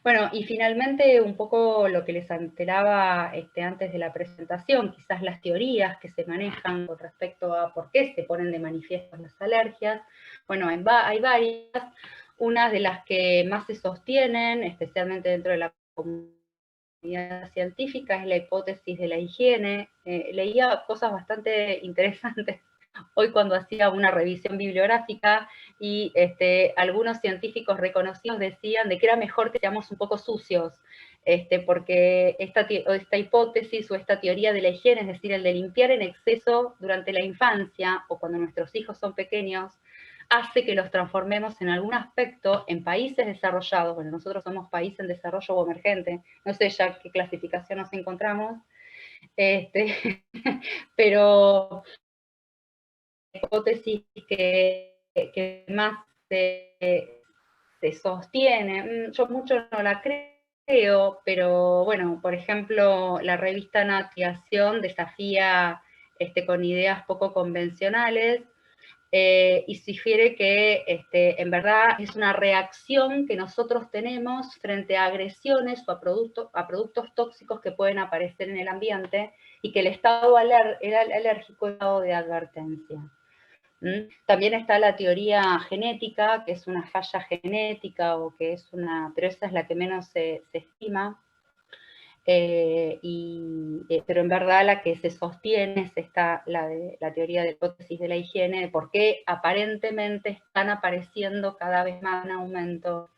Bueno, y finalmente un poco lo que les antelaba antes de la presentación, quizás las teorías que se manejan con respecto a por qué se ponen de manifiesto las alergias. Bueno, hay varias, unas de las que más se sostienen, especialmente dentro de la comunidad científica, es la hipótesis de la higiene. Leía cosas bastante interesantes hoy cuando hacía una revisión bibliográfica y algunos científicos reconocidos decían de que era mejor que seamos un poco sucios, porque esta hipótesis o esta teoría de la higiene, es decir, el de limpiar en exceso durante la infancia o cuando nuestros hijos son pequeños, hace que los transformemos en algún aspecto en países desarrollados. Bueno, nosotros somos país en desarrollo o emergente, no sé ya qué clasificación nos encontramos, pero hipótesis que más se sostiene. Yo mucho no la creo, pero bueno, por ejemplo, la revista Nutrición desafía con ideas poco convencionales y sugiere que en verdad es una reacción que nosotros tenemos frente a agresiones o a productos tóxicos que pueden aparecer en el ambiente y que el estado alérgico es estado de advertencia. También está la teoría genética, que es una falla genética, o que es una, pero esa es la que menos se estima. Pero en verdad la que se sostiene es la teoría de hipótesis de la higiene, de por qué aparentemente están apareciendo cada vez más en aumento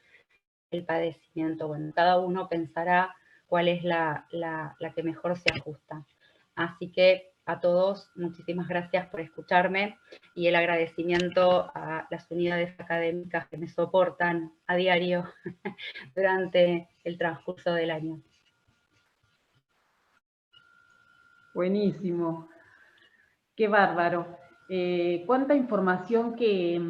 el padecimiento. Bueno, cada uno pensará cuál es la que mejor se ajusta. Así que a todos, muchísimas gracias por escucharme, y el agradecimiento a las unidades académicas que me soportan a diario durante el transcurso del año. Buenísimo. Qué bárbaro. Cuánta información que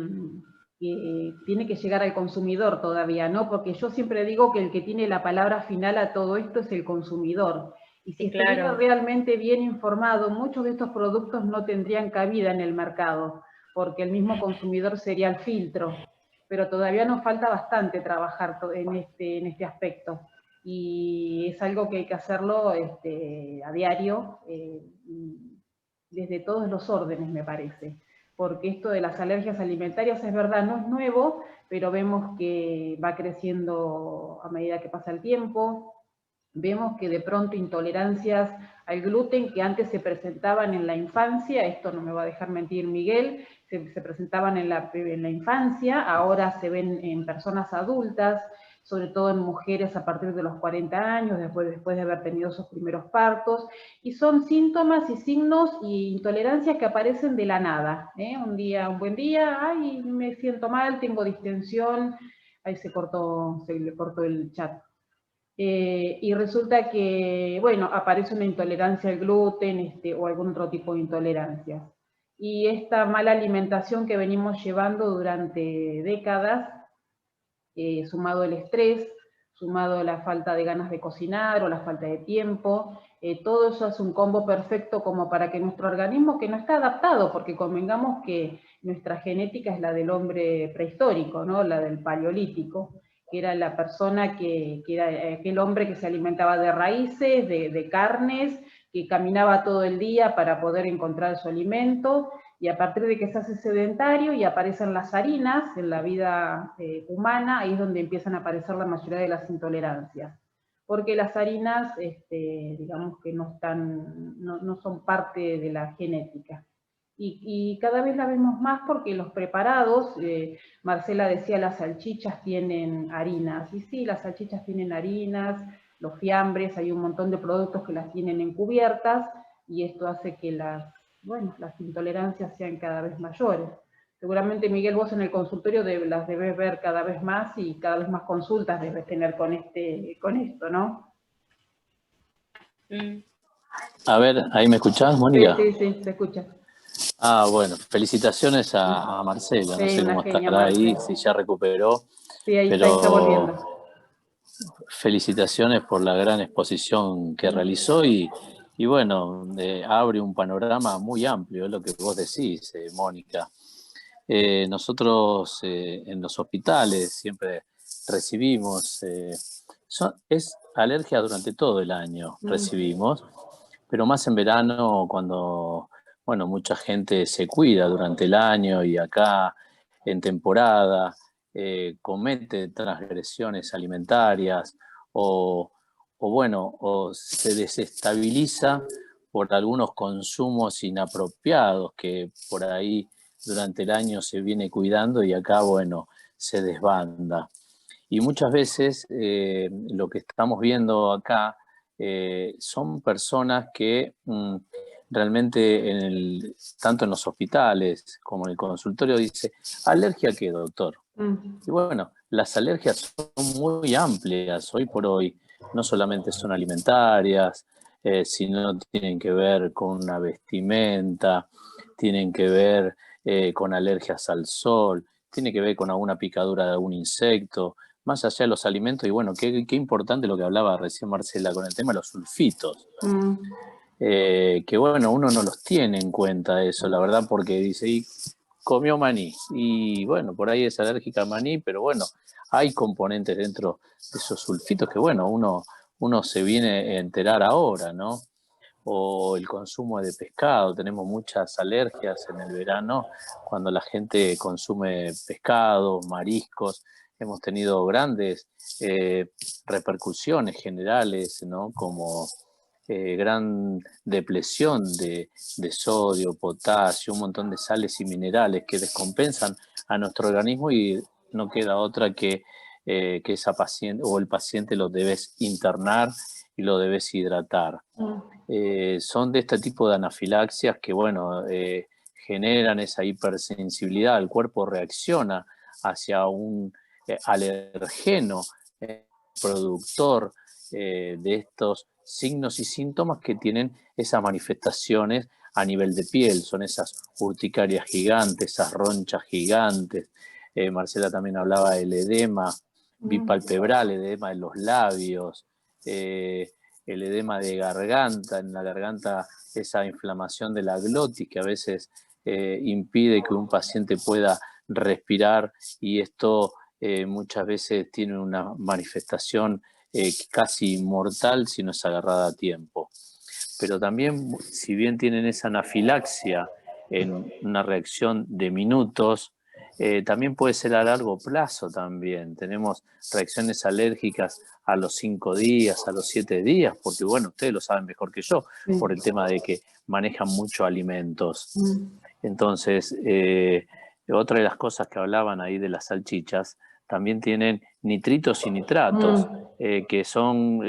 tiene que llegar al consumidor todavía, ¿no? Porque yo siempre digo que el que tiene la palabra final a todo esto es el consumidor. Y si Sí, claro. estuviera realmente bien informado, muchos de estos productos no tendrían cabida en el mercado, porque el mismo consumidor sería el filtro. Pero todavía nos falta bastante trabajar en este aspecto. Y es algo que hay que hacerlo a diario, desde todos los órdenes, me parece. Porque esto de las alergias alimentarias, es verdad, no es nuevo, pero vemos que va creciendo a medida que pasa el tiempo. Vemos que de pronto intolerancias al gluten que antes se presentaban en la infancia, esto no me va a dejar mentir Miguel, se presentaban en la infancia, ahora se ven en personas adultas, sobre todo en mujeres a partir de los 40 años, después de haber tenido sus primeros partos, y son síntomas y signos y intolerancias que aparecen de la nada. Un buen día, ay, me siento mal, tengo distensión, ahí se le cortó el chat. Y resulta que, bueno, aparece una intolerancia al gluten o algún otro tipo de intolerancia. Y esta mala alimentación que venimos llevando durante décadas, sumado el estrés, sumado la falta de ganas de cocinar o la falta de tiempo, todo eso es un combo perfecto como para que nuestro organismo, que no está adaptado, porque convengamos que nuestra genética es la del hombre prehistórico, ¿no? La del paleolítico, que era la persona que era aquel hombre que se alimentaba de raíces, de carnes, que caminaba todo el día para poder encontrar su alimento, y a partir de que se hace sedentario y aparecen las harinas en la vida humana, ahí es donde empiezan a aparecer la mayoría de las intolerancias. Porque las harinas, digamos que no son parte de la genética. Y cada vez la vemos más porque los preparados, Marcela decía, las salchichas tienen harinas. Y sí, las salchichas tienen harinas, los fiambres, hay un montón de productos que las tienen encubiertas, y esto hace que las intolerancias sean cada vez mayores. Seguramente, Miguel, vos en el consultorio las debes ver cada vez más, y cada vez más consultas debes tener con esto, ¿no? A ver, ¿ahí me escuchás, Mónica? Sí, se escucha. Ah, bueno, felicitaciones a Marcela, no sé cómo estará ahí, si ya recuperó. Sí, ahí está volviendo. Felicitaciones por la gran exposición que realizó y bueno, abre un panorama muy amplio, es lo que vos decís, Mónica. Nosotros en los hospitales siempre recibimos, es alergia durante todo el año, recibimos, pero más en verano cuando, bueno, mucha gente se cuida durante el año, y acá en temporada comete transgresiones alimentarias o se desestabiliza por algunos consumos inapropiados que por ahí durante el año se viene cuidando, y acá, bueno, se desbanda. Y muchas veces lo que estamos viendo acá son personas que realmente tanto en los hospitales como en el consultorio dice, ¿alergia a qué, doctor? Y bueno, las alergias son muy amplias hoy por hoy, no solamente son alimentarias, sino tienen que ver con una vestimenta, tienen que ver con alergias al sol, tiene que ver con alguna picadura de algún insecto, más allá de los alimentos. Y bueno, qué importante lo que hablaba recién Marcela con el tema de los sulfitos. Que bueno, uno no los tiene en cuenta eso, la verdad, porque dice, y comió maní, y bueno, por ahí es alérgica al maní, pero bueno, hay componentes dentro de esos sulfitos que bueno, uno se viene a enterar ahora, ¿no? o el consumo de pescado. Tenemos muchas alergias en el verano cuando la gente consume pescado, mariscos. Hemos tenido grandes repercusiones generales, ¿no? Como gran depresión de sodio, potasio, un montón de sales y minerales que descompensan a nuestro organismo y no queda otra que esa paciente o el paciente lo debes internar y lo debes hidratar. Son de este tipo de anafilaxias que, bueno, generan esa hipersensibilidad, el cuerpo reacciona hacia un alergeno productor de estos signos y síntomas que tienen esas manifestaciones a nivel de piel, son esas urticarias gigantes, esas ronchas gigantes. Marcela también hablaba del edema bipalpebral, el edema de los labios, el edema de garganta, en la garganta esa inflamación de la glotis que a veces impide que un paciente pueda respirar y esto muchas veces tiene una manifestación casi mortal si no es agarrada a tiempo. Pero también, si bien tienen esa anafilaxia en una reacción de minutos, también puede ser a largo plazo también. Tenemos reacciones alérgicas a los 5 días, a los 7 días, porque bueno, ustedes lo saben mejor que yo, por el tema de que manejan mucho alimentos. Entonces, otra de las cosas que hablaban ahí de las salchichas, también tienen nitritos y nitratos, que son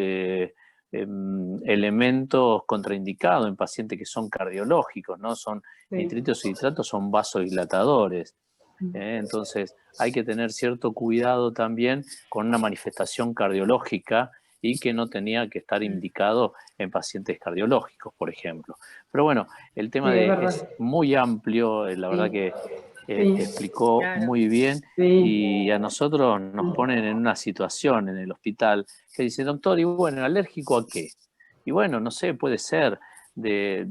elementos contraindicados en pacientes que son cardiológicos, ¿no? Son nitritos y nitratos son vasodilatadores. Entonces hay que tener cierto cuidado también con una manifestación cardiológica y que no tenía que estar indicado en pacientes cardiológicos, por ejemplo. Pero bueno, el tema es muy amplio, la verdad que explicó muy bien y a nosotros nos ponen en una situación en el hospital que dice, doctor, y bueno, ¿alérgico a qué? Y bueno, no sé, puede ser de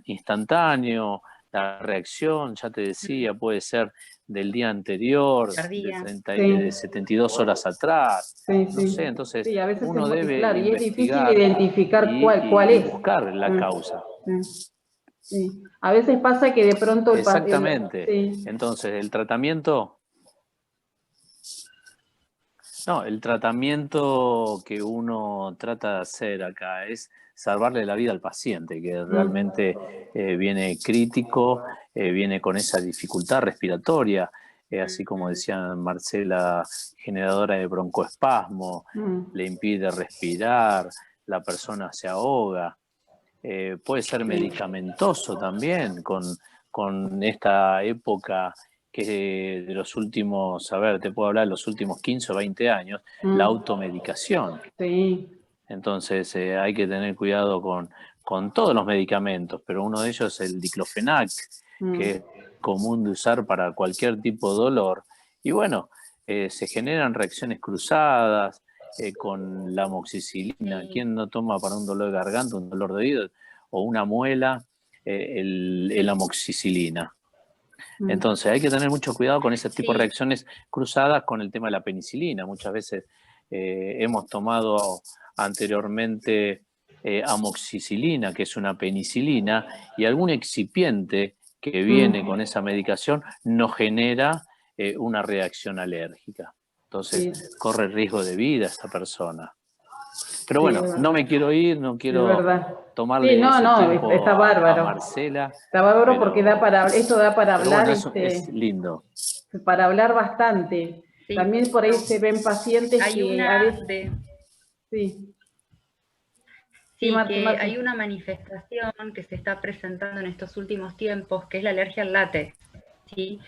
instantáneo, la reacción, ya te decía, puede ser del día anterior, de 72 horas atrás, no sé, entonces a veces uno debe claro, y es difícil investigar identificar cuál es. buscar la causa. Sí. A veces pasa que de pronto Exactamente. Entonces, el tratamiento que uno trata de hacer acá es salvarle la vida al paciente, que realmente viene crítico, viene con esa dificultad respiratoria, así como decía Marcela, generadora de broncoespasmo, le impide respirar, la persona se ahoga. Puede ser medicamentoso también con esta época que de los últimos, a ver, te puedo hablar de los últimos 15 o 20 años, la automedicación. Entonces hay que tener cuidado con todos los medicamentos, pero uno de ellos es el diclofenac, que es común de usar para cualquier tipo de dolor. Y bueno, se generan reacciones cruzadas, con la amoxicilina. ¿Quién no toma para un dolor de garganta, un dolor de oído o una muela el amoxicilina? Entonces hay que tener mucho cuidado con ese tipo de reacciones cruzadas con el tema de la penicilina. Muchas veces hemos tomado anteriormente amoxicilina, que es una penicilina, y algún excipiente que viene con esa medicación nos genera una reacción alérgica. Entonces corre riesgo de vida esta persona. Pero bueno, no me quiero ir, no quiero tomarle ese tiempo está bárbaro. a Marcela. Está bárbaro porque esto da para hablar. Bueno, es lindo. Para hablar bastante. También por ahí se ven pacientes que a veces... Marce. Hay una manifestación que se está presentando en estos últimos tiempos, que es la alergia al látex. ¿Sí?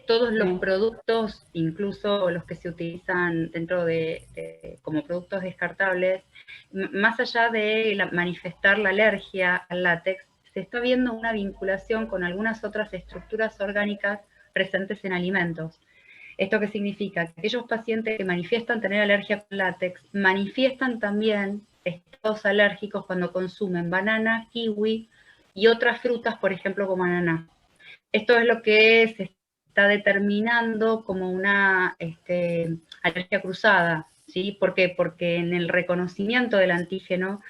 Todos los productos, incluso los que se utilizan dentro como productos descartables, más allá de manifestar la alergia al látex, se está viendo una vinculación con algunas otras estructuras orgánicas presentes en alimentos. ¿Esto qué significa? Que aquellos pacientes que manifiestan tener alergia al látex manifiestan también estados alérgicos cuando consumen banana, kiwi y otras frutas, por ejemplo, como ananá. Esto es lo que se está determinando como una alergia cruzada, ¿sí? ¿Por qué? Porque en el reconocimiento del antígeno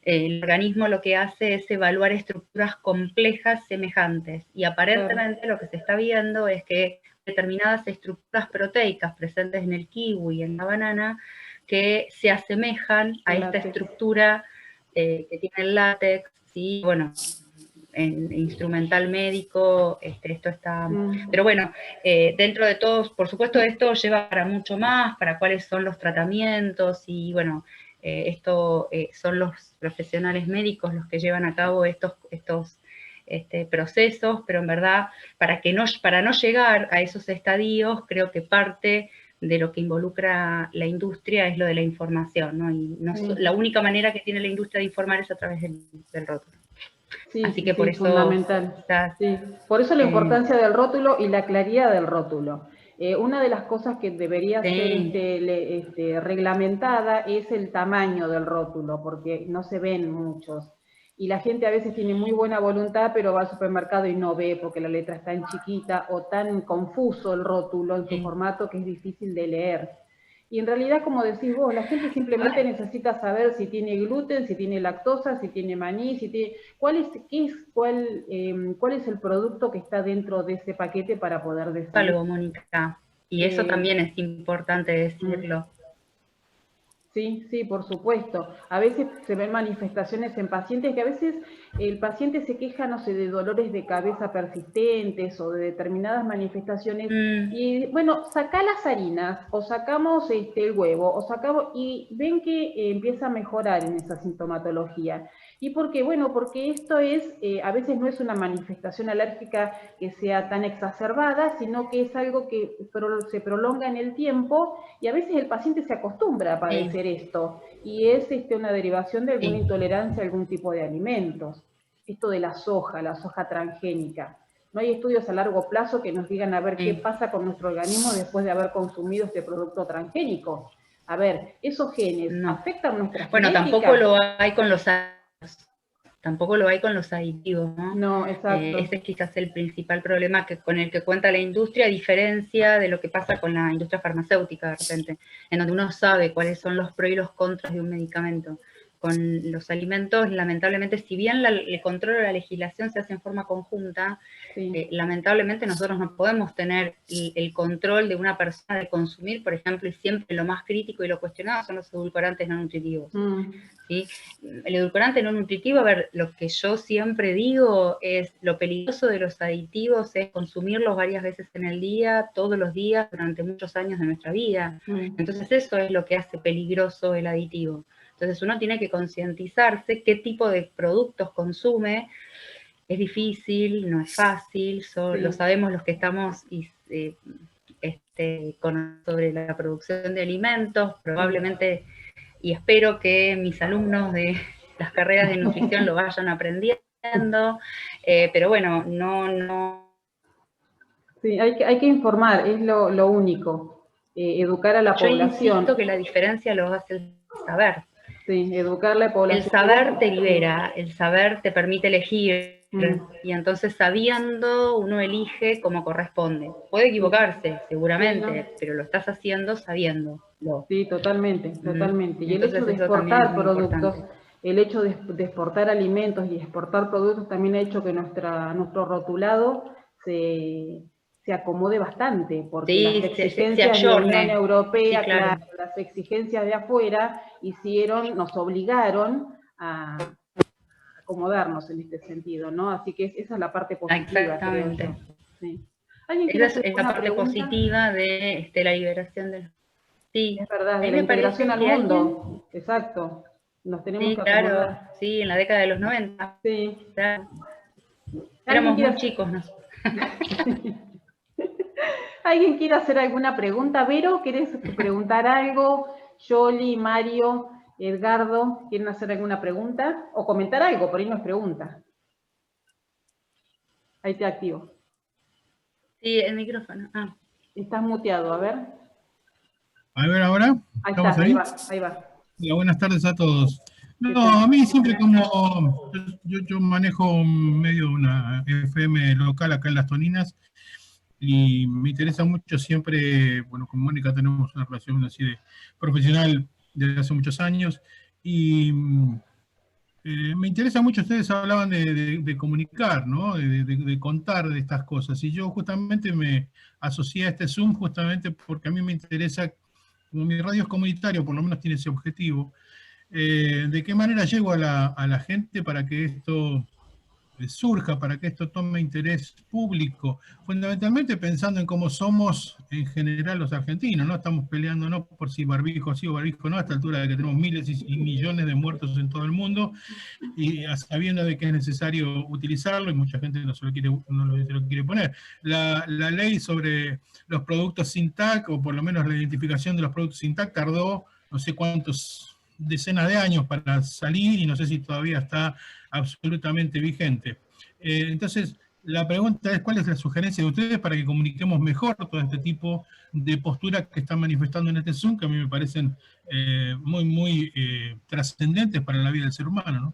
el organismo lo que hace es evaluar estructuras complejas semejantes, y aparentemente lo que se está viendo es que determinadas estructuras proteicas presentes en el kiwi y en la banana, que se asemejan a esta estructura que tiene el látex, ¿sí? Bueno, en instrumental médico, esto está... Pero bueno, dentro de todos, por supuesto, esto lleva para mucho más, para cuáles son los tratamientos, y bueno, esto son los profesionales médicos los que llevan a cabo estos procesos, pero en verdad, para no llegar a esos estadios, creo que parte de lo que involucra la industria es lo de la información, ¿no? Y la única manera que tiene la industria de informar es a través del rótulo. Sí, así que por eso fundamental. Sí. Por eso la importancia del rótulo y la claridad del rótulo. Una de las cosas que debería ser reglamentada es el tamaño del rótulo, porque no se ven muchos. Y la gente a veces tiene muy buena voluntad, pero va al supermercado y no ve porque la letra es tan chiquita o tan confuso el rótulo en su formato que es difícil de leer. Y en realidad, como decís vos, la gente simplemente necesita saber si tiene gluten, si tiene lactosa, si tiene maní, si tiene... ¿Cuál es el producto que está dentro de ese paquete para poder decir? Algo, Mónica. Y eso también es importante decirlo. Sí, sí, por supuesto. A veces se ven manifestaciones en pacientes que a veces el paciente se queja, no sé, de dolores de cabeza persistentes o de determinadas manifestaciones. Y bueno, sacá las harinas o sacamos el huevo o sacamos y ven que empieza a mejorar en esa sintomatología. ¿Y por qué? Bueno, porque esto a veces no es una manifestación alérgica que sea tan exacerbada, sino que es algo que se prolonga en el tiempo y a veces el paciente se acostumbra a padecer esto, y es una derivación de alguna intolerancia a algún tipo de alimentos. Esto de la soja transgénica. No hay estudios a largo plazo que nos digan a ver qué pasa con nuestro organismo después de haber consumido este producto transgénico. A ver, esos genes afectan nuestra genética. Bueno, tampoco lo hay con los aditivos, ¿no? No, exacto. Ese es quizás el principal problema con el que cuenta la industria, a diferencia de lo que pasa con la industria farmacéutica de repente, en donde uno sabe cuáles son los pros y los contras de un medicamento. Con los alimentos, lamentablemente, si bien el control o la legislación se hace en forma conjunta, lamentablemente nosotros no podemos tener el control de una persona de consumir, por ejemplo, y siempre lo más crítico y lo cuestionado son los edulcorantes no nutritivos. ¿Sí? El edulcorante no nutritivo, a ver, lo que yo siempre digo es, lo peligroso de los aditivos es consumirlos varias veces en el día, todos los días, durante muchos años de nuestra vida. Entonces eso es lo que hace peligroso el aditivo. Entonces uno tiene que concientizarse qué tipo de productos consume. Es difícil, no es fácil, lo sabemos los que estamos sobre la producción de alimentos, probablemente, y espero que mis alumnos de las carreras de nutrición lo vayan aprendiendo, pero bueno, no... Sí, hay que informar, es lo único, educar a la población. Yo insisto que la diferencia lo hace el saber. Sí, educar a la población. El saber te libera, el saber te permite elegir, y entonces sabiendo uno elige como corresponde. Puede equivocarse, seguramente, pero lo estás haciendo sabiéndolo. Sí, totalmente, totalmente. Y entonces, el hecho de exportar productos, el hecho de exportar alimentos y exportar productos también ha hecho que nuestro rotulado se acomode bastante, porque las exigencias de la Unión Europea, claro, las exigencias de afuera nos obligaron a acomodarnos en este sentido, ¿no? Así que esa es la parte positiva. Exactamente. Creo yo. Sí. Esa es la parte positiva de la liberación de los... Sí, es verdad, de la integración al mundo. Exacto. Nos tenemos que acomodar. Claro, sí, en la década de los 90. Sí. Claro. Éramos muy chicos, ¿no? ¿Alguien quiere hacer alguna pregunta? Vero, ¿querés preguntar algo? Yoli, Mario, Edgardo, ¿quieren hacer alguna pregunta? O comentar algo, por ahí nos pregunta. Ahí te activo. Sí, el micrófono. Estás muteado, a ver. A ver ahora. Ahí está, ahí va. Hola, buenas tardes a todos. No, a mí siempre como yo manejo medio una FM local acá en Las Toninas y me interesa mucho siempre, bueno, con Mónica tenemos una relación así de profesional desde hace muchos años y Me interesa mucho, ustedes hablaban de comunicar, ¿no? De contar de estas cosas. Y yo justamente me asocié a este Zoom justamente porque a mí me interesa, como mi radio es comunitario, por lo menos tiene ese objetivo, de qué manera llego a la gente para que esto surja, para que esto tome interés público, fundamentalmente pensando en cómo somos en general los argentinos, no estamos peleando no por si barbijo sí o barbijo no, a esta altura de que tenemos miles y millones de muertos en todo el mundo, y sabiendo de que es necesario utilizarlo, y mucha gente no se lo quiere, se lo quiere poner. La ley sobre los productos sin TAC, o por lo menos la identificación de los productos sin TAC, tardó no sé cuántos decenas de años para salir, y no sé si todavía está absolutamente vigente. Entonces, la pregunta es, ¿cuál es la sugerencia de ustedes para que comuniquemos mejor todo este tipo de posturas que están manifestando en este Zoom, que a mí me parecen muy trascendentes para la vida del ser humano, ¿no?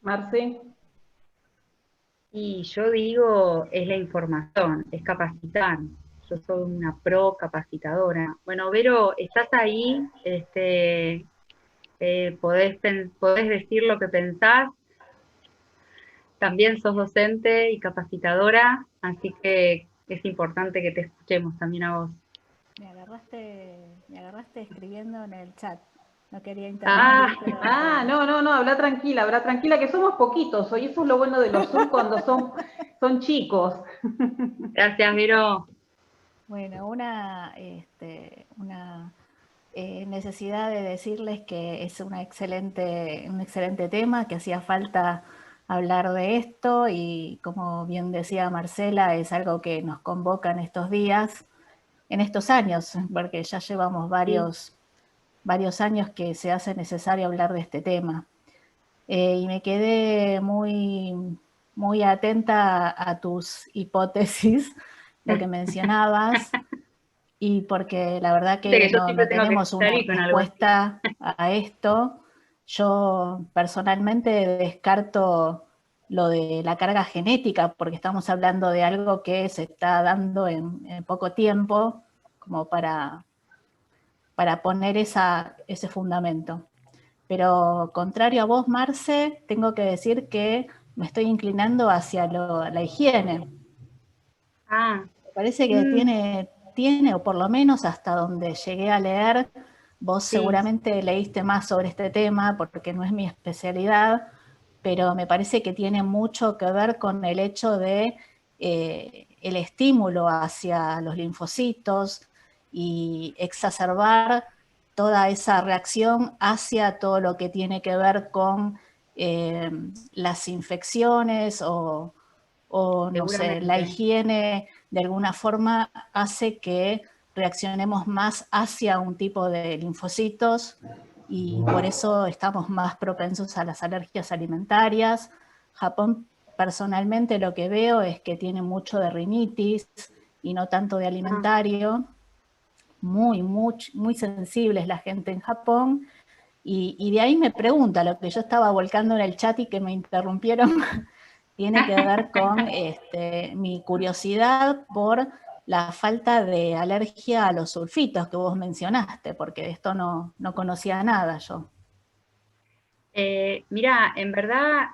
Marce. Y yo digo, es la información, es capacitar. Yo soy una pro capacitadora. Bueno, Vero, ¿estás ahí? ¿Podés decir lo que pensás? También sos docente y capacitadora, así que es importante que te escuchemos también a vos. Me agarraste escribiendo en el chat. No quería interrumpir, pero... No, habla tranquila, que somos poquitos, hoy eso es lo bueno de los Zoom cuando son chicos. Gracias, Vero. Bueno, una necesidad de decirles que es un excelente tema, que hacía falta hablar de esto, y como bien decía Marcela, es algo que nos convoca en estos días, en estos años, porque ya llevamos varios años que se hace necesario hablar de este tema. Y me quedé muy atenta a tus hipótesis, lo que mencionabas, y porque la verdad que no tenemos una respuesta a esto. Yo personalmente descarto lo de la carga genética, porque estamos hablando de algo que se está dando en poco tiempo, como para poner ese fundamento. Pero contrario a vos, Marce, tengo que decir que me estoy inclinando hacia la higiene. Me parece que tiene, o por lo menos hasta donde llegué a leer, vos seguramente leíste más sobre este tema, porque no es mi especialidad, pero me parece que tiene mucho que ver con el hecho de el estímulo hacia los linfocitos y exacerbar toda esa reacción hacia todo lo que tiene que ver con las infecciones o no sé, la higiene de alguna forma hace que reaccionemos más hacia un tipo de linfocitos, y por eso estamos más propensos a las alergias alimentarias. Japón, personalmente, lo que veo es que tiene mucho de rinitis y no tanto de alimentario. Muy sensibles la gente en Japón, y de ahí me pregunta lo que yo estaba volcando en el chat y que me interrumpieron. Tiene que ver con mi curiosidad por la falta de alergia a los sulfitos que vos mencionaste, porque de esto no conocía nada yo. Mira, en verdad,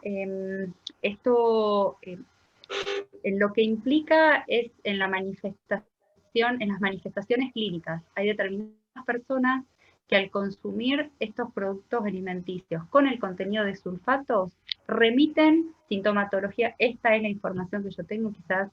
esto lo que implica es en las manifestaciones clínicas. Hay determinadas personas que al consumir estos productos alimenticios con el contenido de sulfatos remiten sintomatología. Esta es la información que yo tengo. Quizás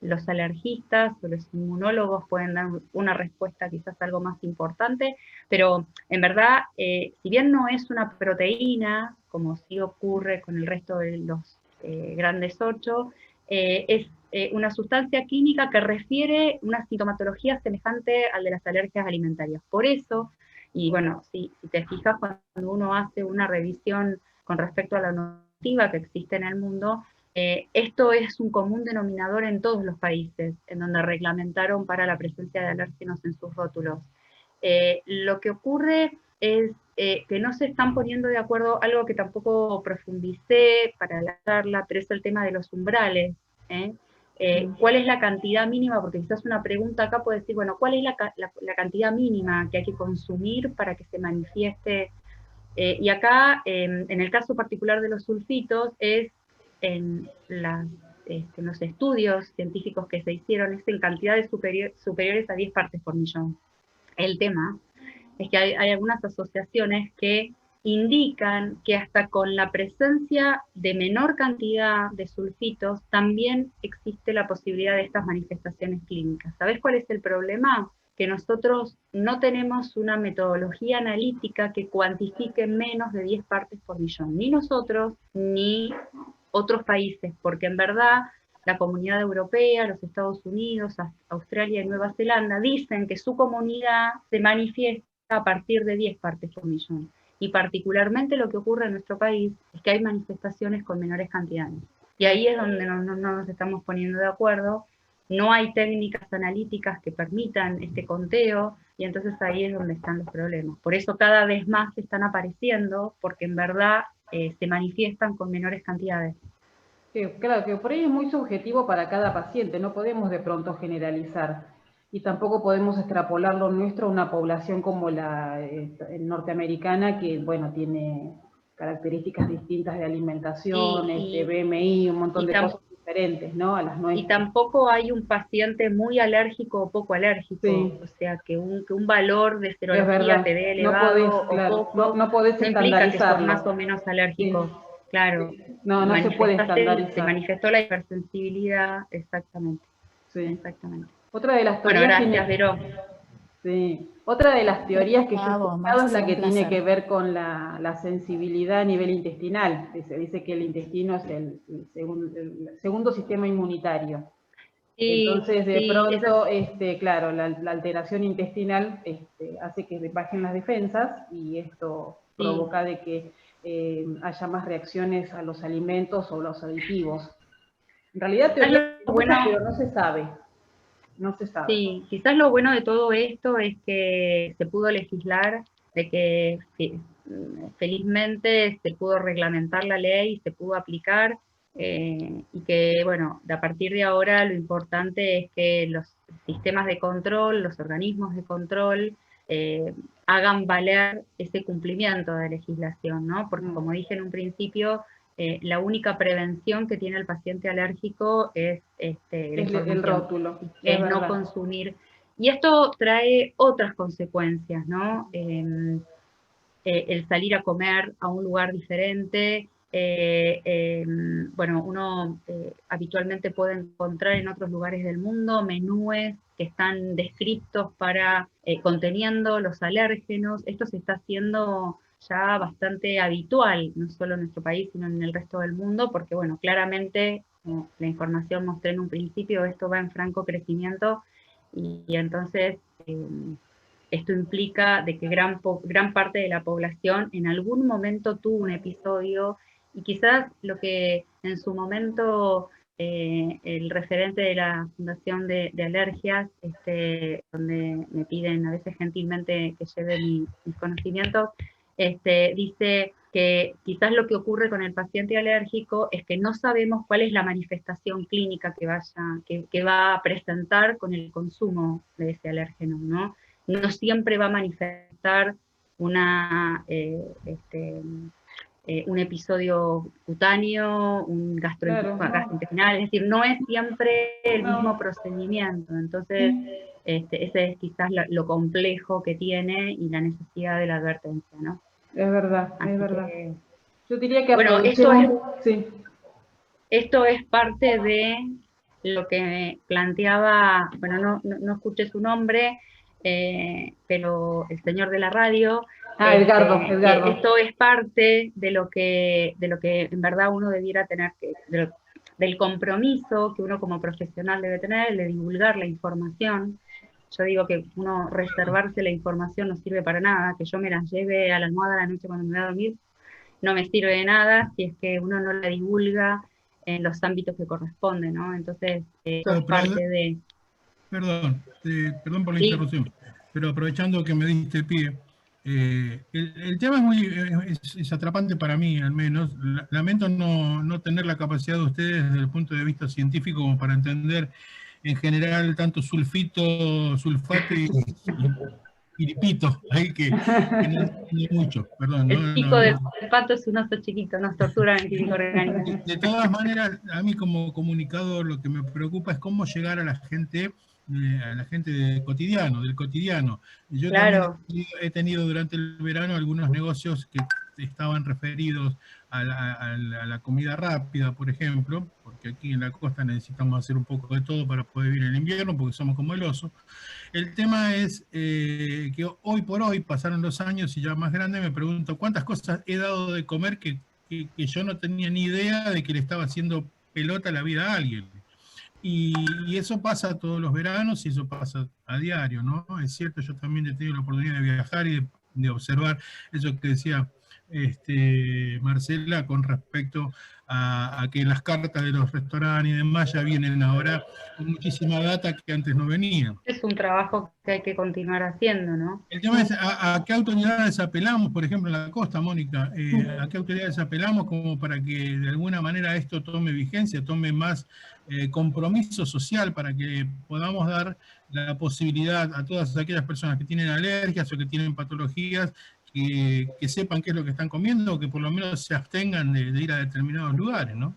los alergistas o los inmunólogos pueden dar una respuesta quizás algo más importante, pero en verdad, si bien no es una proteína, como sí ocurre con el resto de los grandes 8, es una sustancia química que refiere una sintomatología semejante al de las alergias alimentarias. Por eso, y bueno, si te fijas, cuando uno hace una revisión con respecto a la normativa que existe en el mundo, esto es un común denominador en todos los países en donde reglamentaron para la presencia de alérgenos en sus rótulos. Lo que ocurre es que no se están poniendo de acuerdo, algo que tampoco profundicé para la charla, pero es el tema de los umbrales. ¿Cuál es la cantidad mínima? Porque quizás una pregunta acá puede decir, bueno, ¿cuál es la cantidad mínima que hay que consumir para que se manifieste Y acá, en el caso particular de los sulfitos, es en los estudios científicos que se hicieron, es en cantidades superiores a 10 partes por millón. El tema es que hay algunas asociaciones que indican que hasta con la presencia de menor cantidad de sulfitos también existe la posibilidad de estas manifestaciones clínicas. ¿Sabés cuál es el problema? Que nosotros no tenemos una metodología analítica que cuantifique menos de 10 partes por millón, ni nosotros ni otros países, porque en verdad la Comunidad Europea, los Estados Unidos, Australia y Nueva Zelanda dicen que su comunidad se manifiesta a partir de 10 partes por millón. Y particularmente lo que ocurre en nuestro país es que hay manifestaciones con menores cantidades. Y ahí es donde no nos estamos poniendo de acuerdo, no hay técnicas analíticas que permitan este conteo, y entonces ahí es donde están los problemas. Por eso cada vez más están apareciendo, porque en verdad se manifiestan con menores cantidades. Sí, claro, que por ahí es muy subjetivo para cada paciente, no podemos de pronto generalizar. Y tampoco podemos extrapolar lo nuestro a una población como la norteamericana, que, bueno, tiene características distintas de alimentación, BMI, un montón de cosas diferentes, ¿no? A las nuestras. Y tampoco hay un paciente muy alérgico o poco alérgico, sí. O sea, que un valor de serología te dé elevado o poco, no podés implica que sos más o menos alérgico. Sí. Claro. No se puede estandarizar. Se manifestó la hipersensibilidad, exactamente. Sí. Exactamente. Otra de las teorías. Bueno, gracias, Vero. Sí. Otra de las teorías que yo he escuchado es la que tiene que ver con la sensibilidad a nivel intestinal. Se dice que el intestino es el segundo sistema inmunitario. Sí, entonces, de pronto, claro, la alteración intestinal hace que bajen las defensas y esto provoca de que haya más reacciones a los alimentos o los aditivos. En realidad, pero no se sabe. No se sabe. Sí, quizás lo bueno de todo esto es que se pudo legislar, de que felizmente se pudo reglamentar la ley, se pudo aplicar, y que, bueno, a partir de ahora lo importante es que los sistemas de control, los organismos de control, hagan valer ese cumplimiento de legislación, ¿no? Porque como dije en un principio, la única prevención que tiene el paciente alérgico es el rótulo, es no consumir. Y esto trae otras consecuencias, ¿no? El salir a comer a un lugar diferente. Bueno, uno habitualmente puede encontrar en otros lugares del mundo menúes que están descritos para conteniendo los alérgenos. Esto se está haciendo ya bastante habitual, no solo en nuestro país, sino en el resto del mundo, porque, bueno, claramente, como la información mostré en un principio, esto va en franco crecimiento, y entonces esto implica de que gran parte de la población en algún momento tuvo un episodio, y quizás lo que en su momento el referente de la Fundación de Alergias, donde me piden a veces gentilmente que lleve mis conocimientos, dice que quizás lo que ocurre con el paciente alérgico es que no sabemos cuál es la manifestación clínica que va a presentar con el consumo de ese alérgeno, ¿no? No siempre va a manifestar un episodio cutáneo, un gastrointestinal, es decir, no es siempre el mismo procedimiento. Entonces, ese es quizás lo complejo que tiene y la necesidad de la advertencia, ¿no? Es verdad, así es verdad. Que, yo diría que bueno, esto es parte de lo que planteaba, bueno, no escuché su nombre, pero el señor de la radio. Edgardo. Esto es parte de lo que en verdad uno debiera tener, del compromiso que uno como profesional debe tener, de divulgar la información. Yo digo que uno reservarse la información no sirve para nada, que yo me la lleve a la almohada a la noche cuando me voy a dormir, no me sirve de nada si es que uno no la divulga en los ámbitos que corresponden, ¿no? Entonces, eso es parte de... Perdón por la interrupción, pero aprovechando que me diste pie, el tema es atrapante para mí, al menos. Lamento no tener la capacidad de ustedes desde el punto de vista científico como para entender en general tanto sulfito, sulfato piripito, ahí que no entiende mucho, perdón. El pico del pato es un oso chiquito, nos torturan en clínica orgánica. De todas maneras, a mí como comunicador lo que me preocupa es cómo llegar a la gente del cotidiano. Yo claro. también he tenido durante el verano algunos negocios que estaban referidos a la comida rápida, por ejemplo, porque aquí en la costa necesitamos hacer un poco de todo para poder vivir en el invierno, porque somos como el oso. El tema es que hoy por hoy, pasaron los años y ya más grande, me pregunto cuántas cosas he dado de comer que yo no tenía ni idea de que le estaba haciendo pelota la vida a alguien. Y eso pasa todos los veranos y eso pasa a diario, ¿no? Es cierto, yo también he tenido la oportunidad de viajar y de observar eso que decía Marcela con respecto a que las cartas de los restaurantes y demás ya vienen ahora con muchísima data que antes no venía. Es un trabajo que hay que continuar haciendo, ¿no? El tema es a qué autoridades apelamos, por ejemplo, en la costa, Mónica, a qué autoridades apelamos como para que de alguna manera esto tome vigencia, tome más compromiso social, para que podamos dar la posibilidad a todas aquellas personas que tienen alergias o que tienen patologías que sepan qué es lo que están comiendo, o que por lo menos se abstengan de ir a determinados lugares, ¿no?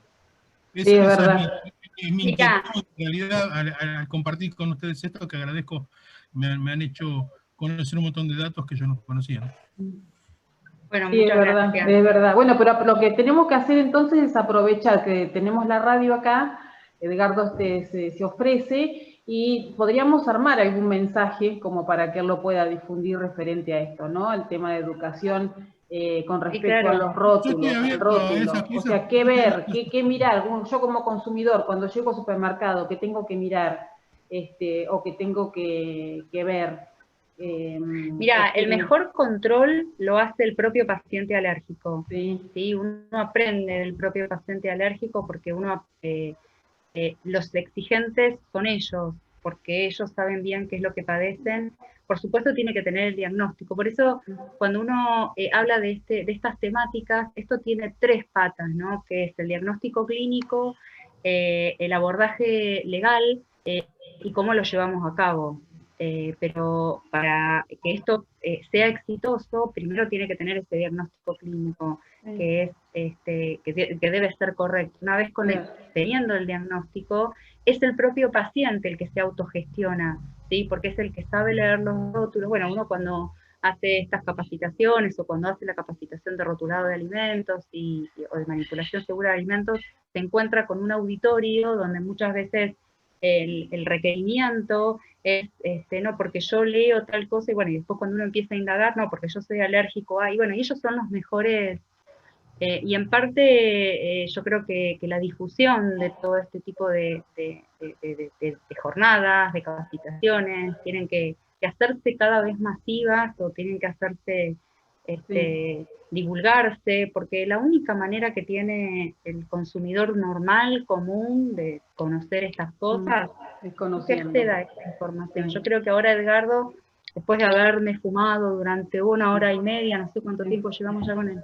Sí, es verdad. Es mi inquietud, en realidad, al compartir con ustedes esto, que agradezco, me han hecho conocer un montón de datos que yo no conocía. Bueno, sí, es verdad, gracias. es verdad. Bueno, pero lo que tenemos que hacer entonces es aprovechar que tenemos la radio acá, Edgardo se ofrece, y podríamos armar algún mensaje como para que él lo pueda difundir referente a esto, ¿no? Al tema de educación con respecto a los rótulos, al rótulo. O sea, qué ver, qué mirar. Yo como consumidor, cuando llego al supermercado, ¿qué tengo que mirar? O que tengo que ver. Mira, el mejor control lo hace el propio paciente alérgico. Sí. ¿Sí? Uno aprende del propio paciente alérgico porque los exigentes son ellos, porque ellos saben bien qué es lo que padecen. Por supuesto tiene que tener el diagnóstico. Por eso cuando uno habla de estas temáticas, esto tiene tres patas, ¿no? Que es el diagnóstico clínico, el abordaje legal y cómo lo llevamos a cabo. Pero para que esto sea exitoso, primero tiene que tener ese diagnóstico clínico, que es que debe ser correcto. Una vez teniendo el diagnóstico, es el propio paciente el que se autogestiona, ¿sí? Porque es el que sabe leer los rótulos. Bueno, uno cuando hace estas capacitaciones o cuando hace la capacitación de rotulado de alimentos o de manipulación segura de alimentos, se encuentra con un auditorio donde muchas veces el requerimiento es, no, porque yo leo tal cosa, y bueno, y después cuando uno empieza a indagar, no, porque yo soy alérgico a, y bueno, y ellos son los mejores, y en parte yo creo que la difusión de todo este tipo de jornadas, de capacitaciones, tienen que hacerse cada vez masivas, o tienen que hacerse, divulgarse, porque la única manera que tiene el consumidor normal, común, de conocer estas cosas, es que acceda a esta información. Yo creo que ahora Edgardo, después de haberme fumado durante 1 hora y media, no sé cuánto tiempo llevamos ya con él,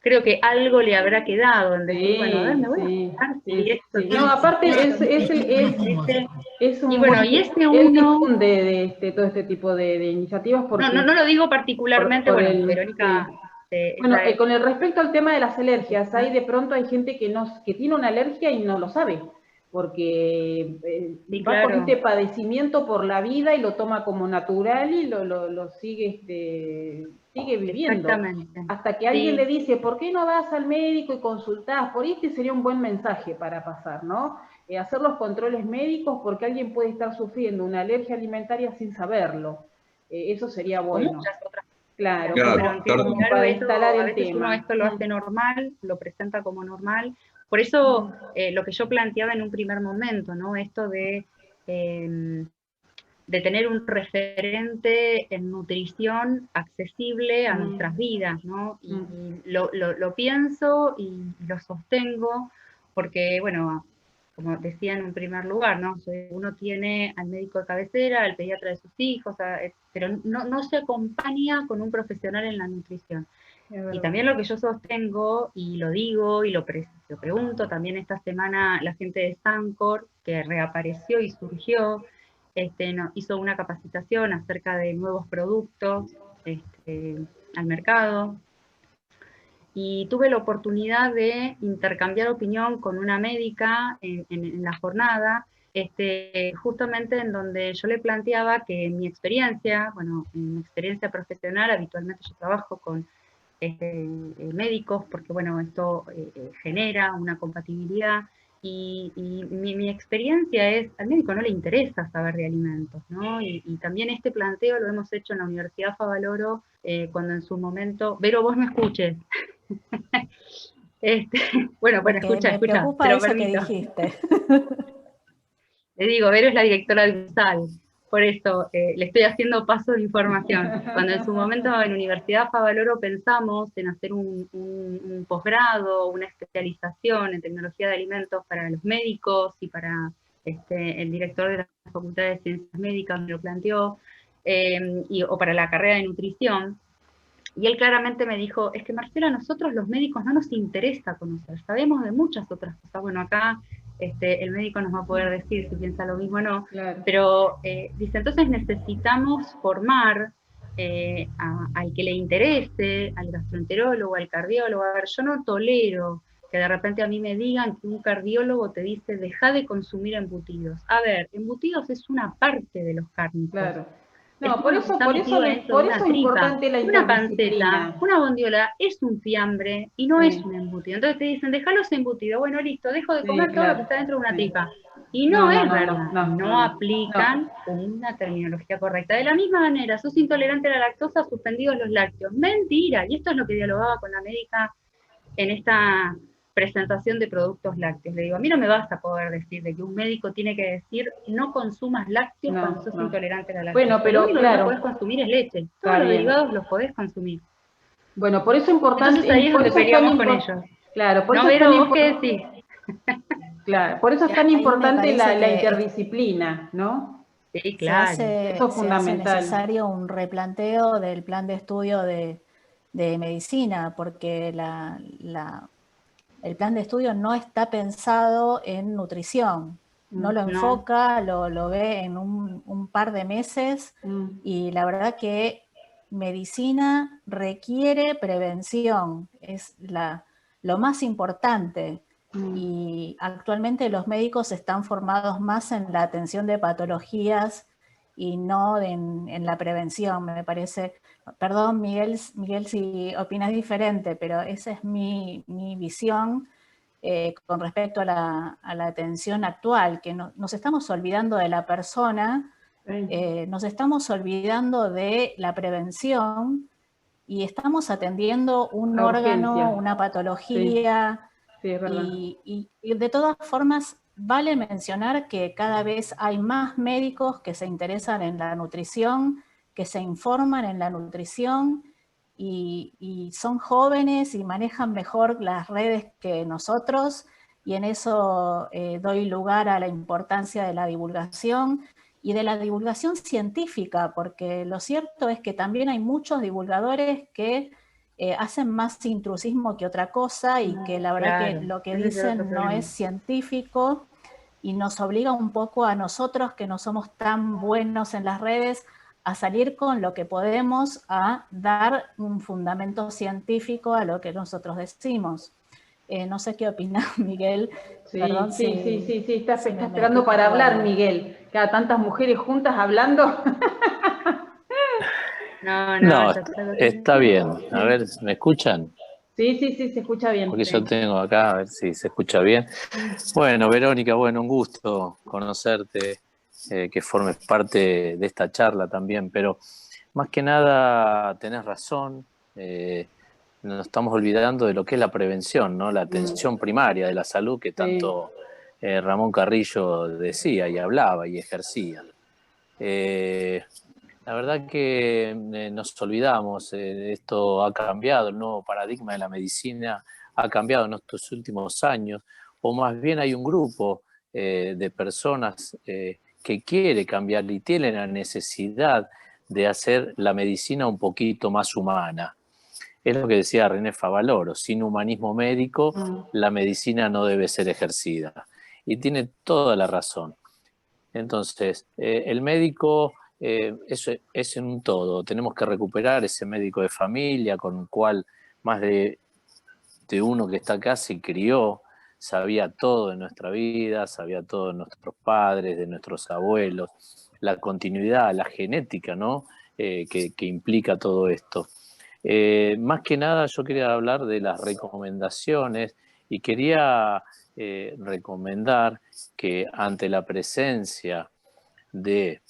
creo que algo le habrá quedado en decir, bueno, a ver, me voy a fijar si esto tiene. No, aparte es un y bueno, y este uno de todo este tipo de iniciativas, porque no lo digo particularmente, bueno, Verónica. Bueno, con el respecto al tema de las alergias, de pronto hay gente que tiene una alergia y no lo sabe, porque va con este padecimiento por la vida y lo toma como natural y lo sigue viviendo. Hasta que alguien le dice, ¿por qué no vas al médico y consultás? Por ahí sería un buen mensaje para pasar, ¿no? Hacer los controles médicos, porque alguien puede estar sufriendo una alergia alimentaria sin saberlo. Eso sería bueno. Muchas otras. Claro, pero para instalar el tema. Uno esto lo hace normal, lo presenta como normal. Por eso lo que yo planteaba en un primer momento, ¿no? Esto de tener un referente en nutrición accesible a nuestras vidas, ¿no? Y lo pienso y lo sostengo porque, bueno, como decía en un primer lugar, ¿no? Uno tiene al médico de cabecera, al pediatra de sus hijos, pero no se acompaña con un profesional en la nutrición. Y también lo que yo sostengo, y lo digo, y lo pregunto también esta semana, la gente de Sancor, que reapareció y surgió, hizo una capacitación acerca de nuevos productos al mercado, y tuve la oportunidad de intercambiar opinión con una médica en la jornada, justamente en donde yo le planteaba que en mi experiencia profesional, habitualmente yo trabajo con médicos, porque bueno, esto genera una compatibilidad, y mi experiencia es, al médico no le interesa saber de alimentos, ¿no? Y también este planteo lo hemos hecho en la Universidad Favaloro, cuando en su momento, Vero, vos me escuches. Bueno, escucha, me preocupa te lo eso que permito. dijiste. Le digo, Vero es la directora del USAL, por eso le estoy haciendo paso de información. Cuando en su momento en la Universidad Favaloro pensamos en hacer un posgrado, una especialización en tecnología de alimentos para los médicos y para el director de la Facultad de Ciencias Médicas me lo planteó, o para la carrera de nutrición, y él claramente me dijo, es que Marcela, a nosotros los médicos no nos interesa conocer, sabemos de muchas otras cosas. Bueno, acá el médico nos va a poder decir si piensa lo mismo o no, Claro. pero dice, entonces necesitamos formar al que le interese, al gastroenterólogo, al cardiólogo. A ver, yo no tolero que de repente a mí me digan que un cardiólogo te dice, deja de consumir embutidos. A ver, embutidos es una parte de los cárnicos. Claro. El No, por tema eso, está por metido eso, dentro por de una eso es tripa. importante la Una panceta, interdisciplina. una bondiola es un fiambre y no Sí. es un embutido. Entonces te dicen, déjalos embutidos. Bueno, listo, dejo de Sí, comer todo lo claro. que está dentro de una Sí. tripa. Y No, no no, es no, verdad, no aplican una terminología correcta. De la misma manera, sos intolerante a la lactosa, suspendidos los lácteos. Mentira, y esto es lo que dialogaba con la médica en esta presentación de productos lácteos. Le digo, a mí no me vas a poder decir de que un médico tiene que decir no consumas lácteos cuando sos intolerante a la lactosa. Bueno, pero lo único claro, que no podés consumir es leche. Todos está los bien. derivados los podés consumir. Bueno, por eso es importante. Entonces ahí es por donde eso es tan peleamos con ellos. Claro, por No, eso es tan Vero, ¿vos qué decís? Claro, por eso es tan Ahí me importante parece la que interdisciplina, ¿no? Sí, se claro. Eso es se hace fundamental. necesario un replanteo del plan de estudio de medicina, porque el plan de estudio no está pensado en nutrición, no lo enfoca, lo ve en un par de meses, y la verdad que medicina requiere prevención, es lo más importante. Y actualmente los médicos están formados más en la atención de patologías y no en la prevención, me parece. Perdón, Miguel, si opinas diferente, pero esa es mi visión con respecto a la atención actual, que nos estamos olvidando de la persona, nos estamos olvidando de la prevención y estamos atendiendo un órgano, una patología. Sí, es verdad. Y de todas formas, vale mencionar que cada vez hay más médicos que se interesan en la nutrición, que se informan en la nutrición, y son jóvenes y manejan mejor las redes que nosotros, y en eso doy lugar a la importancia de la divulgación y de la divulgación científica, porque lo cierto es que también hay muchos divulgadores que hacen más intrusismo que otra cosa, y que la verdad que lo que dicen no es científico, y nos obliga un poco a nosotros, que no somos tan buenos en las redes, a salir con lo que podemos, a dar un fundamento científico a lo que nosotros decimos. No sé qué opinas, Miguel. Sí, Perdón, sí, estás me esperando para hablar, algo. Miguel. Cada tantas mujeres juntas hablando. No, está bien. A ver, ¿me escuchan? Sí, se escucha bien. Porque yo tengo acá, a ver si se escucha bien. Bueno, Verónica, un gusto conocerte, que formes parte de esta charla también, pero más que nada tenés razón, nos estamos olvidando de lo que es la prevención, ¿no? La atención primaria de la salud que tanto Ramón Carrillo decía y hablaba y ejercía. La verdad que nos olvidamos, esto ha cambiado, el nuevo paradigma de la medicina ha cambiado en estos últimos años, o más bien hay un grupo de personas que quiere cambiar y tiene la necesidad de hacer la medicina un poquito más humana. Es lo que decía René Favaloro, sin humanismo médico la medicina no debe ser ejercida. Y tiene toda la razón. Entonces, el médico eso es en un todo. Tenemos que recuperar ese médico de familia con el cual más de uno que está acá se crió, sabía todo de nuestra vida, sabía todo de nuestros padres, de nuestros abuelos, la continuidad, la genética, ¿no? Que implica todo esto. Más que nada yo quería hablar de las recomendaciones y quería recomendar que ante la presencia de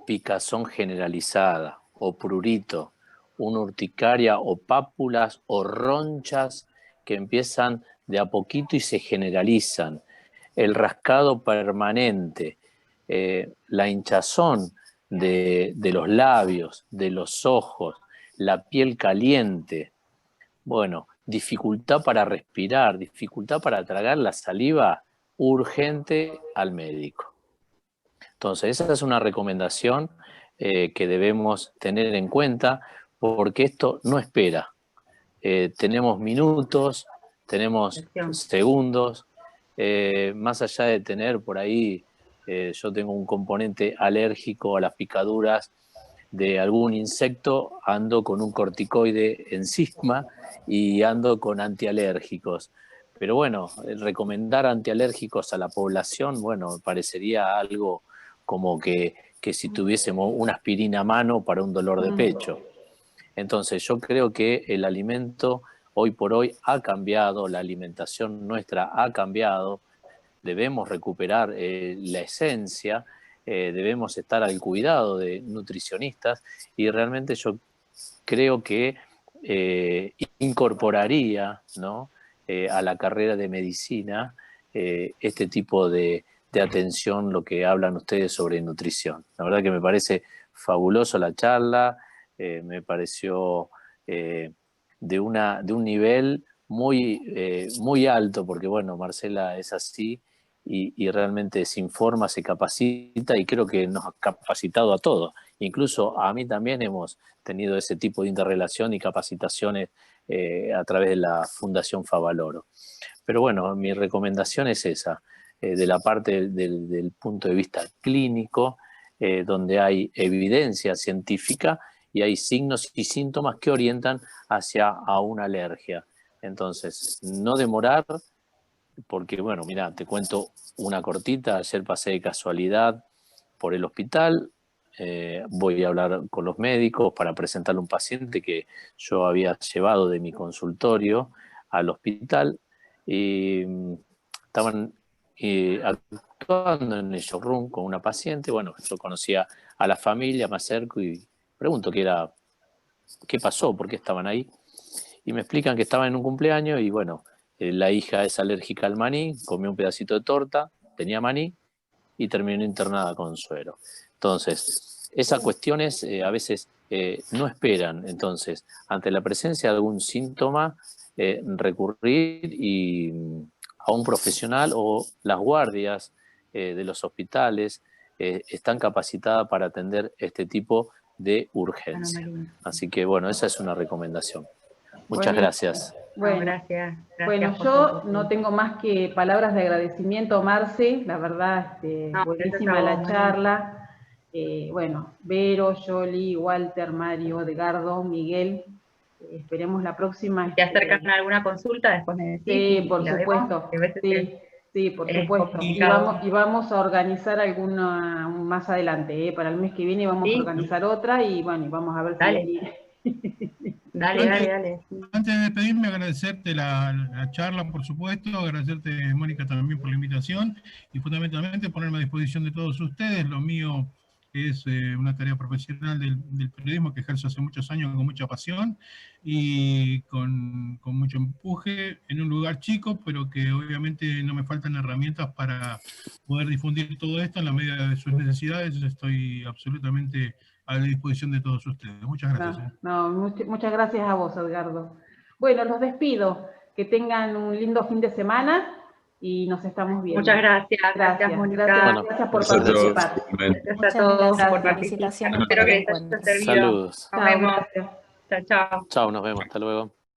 picazón generalizada o prurito, una urticaria o pápulas o ronchas que empiezan de a poquito y se generalizan, el rascado permanente, la hinchazón de los labios, de los ojos, la piel caliente, bueno, dificultad para respirar, dificultad para tragar la saliva, urgente al médico. Entonces, esa es una recomendación que debemos tener en cuenta porque esto no espera. Tenemos minutos, tenemos segundos, más allá de tener por ahí, yo tengo un componente alérgico a las picaduras de algún insecto, ando con un corticoide encima y ando con antialérgicos. Pero bueno, recomendar antialérgicos a la población, bueno, parecería algo como que si tuviésemos una aspirina a mano para un dolor de pecho. Entonces yo creo que el alimento hoy por hoy ha cambiado, la alimentación nuestra ha cambiado, debemos recuperar la esencia, debemos estar al cuidado de nutricionistas y realmente yo creo que incorporaría, ¿no? A la carrera de medicina este tipo de atención, lo que hablan ustedes sobre nutrición. La verdad que me parece fabuloso la charla, me pareció de un nivel muy alto, porque bueno, Marcela es así y realmente se informa, se capacita y creo que nos ha capacitado a todos. Incluso a mí también hemos tenido ese tipo de interrelación y capacitaciones a través de la Fundación Favaloro. Pero bueno, mi recomendación es esa, de la parte del punto de vista clínico, donde hay evidencia científica y hay signos y síntomas que orientan hacia a una alergia. Entonces, no demorar, porque bueno, mira, te cuento una cortita. Ayer pasé de casualidad por el hospital, voy a hablar con los médicos para presentarle un paciente que yo había llevado de mi consultorio al hospital y estaban actuando en el showroom con una paciente. Bueno, yo conocía a la familia, me acerco y pregunto qué pasó, por qué estaban ahí. Y me explican que estaban en un cumpleaños y bueno, la hija es alérgica al maní, comió un pedacito de torta, tenía maní y terminó internada con suero. Entonces, esas cuestiones a veces no esperan. Entonces, ante la presencia de algún síntoma, recurrir a un profesional o las guardias de los hospitales están capacitadas para atender este tipo de urgencia. Así que bueno, esa es una recomendación. Muchas gracias. Bueno, gracias. Bueno, yo no tengo más que palabras de agradecimiento, Marce, la verdad, buenísima la charla. Bueno, Vero, Yoli, Walter, Mario, Edgardo, Miguel, esperemos la próxima. ¿Te acercan a alguna consulta después me decís? Sí, por supuesto. Sí, por supuesto. Y vamos a organizar alguna más adelante, para el mes que viene vamos a organizar otra y bueno, y vamos a ver si... Dale. Antes de despedirme, agradecerte la charla, por supuesto, agradecerte, Mónica, también por la invitación y fundamentalmente ponerme a disposición de todos ustedes. Lo mío es una tarea profesional del periodismo que ejerzo hace muchos años con mucha pasión y con mucho empuje en un lugar chico, pero que obviamente no me faltan herramientas para poder difundir todo esto en la medida de sus necesidades. Estoy absolutamente a la disposición de todos ustedes. Muchas gracias. Muchas gracias a vos, Edgardo. Bueno, los despido. Que tengan un lindo fin de semana y nos estamos viendo. Muchas gracias. Gracias, Mónica. Gracias por participar. Gracias a todos por felicitaciones. Espero que les haya servido. Saludos. Nos vemos. Gracias. Chao. Chao, nos vemos. Hasta luego.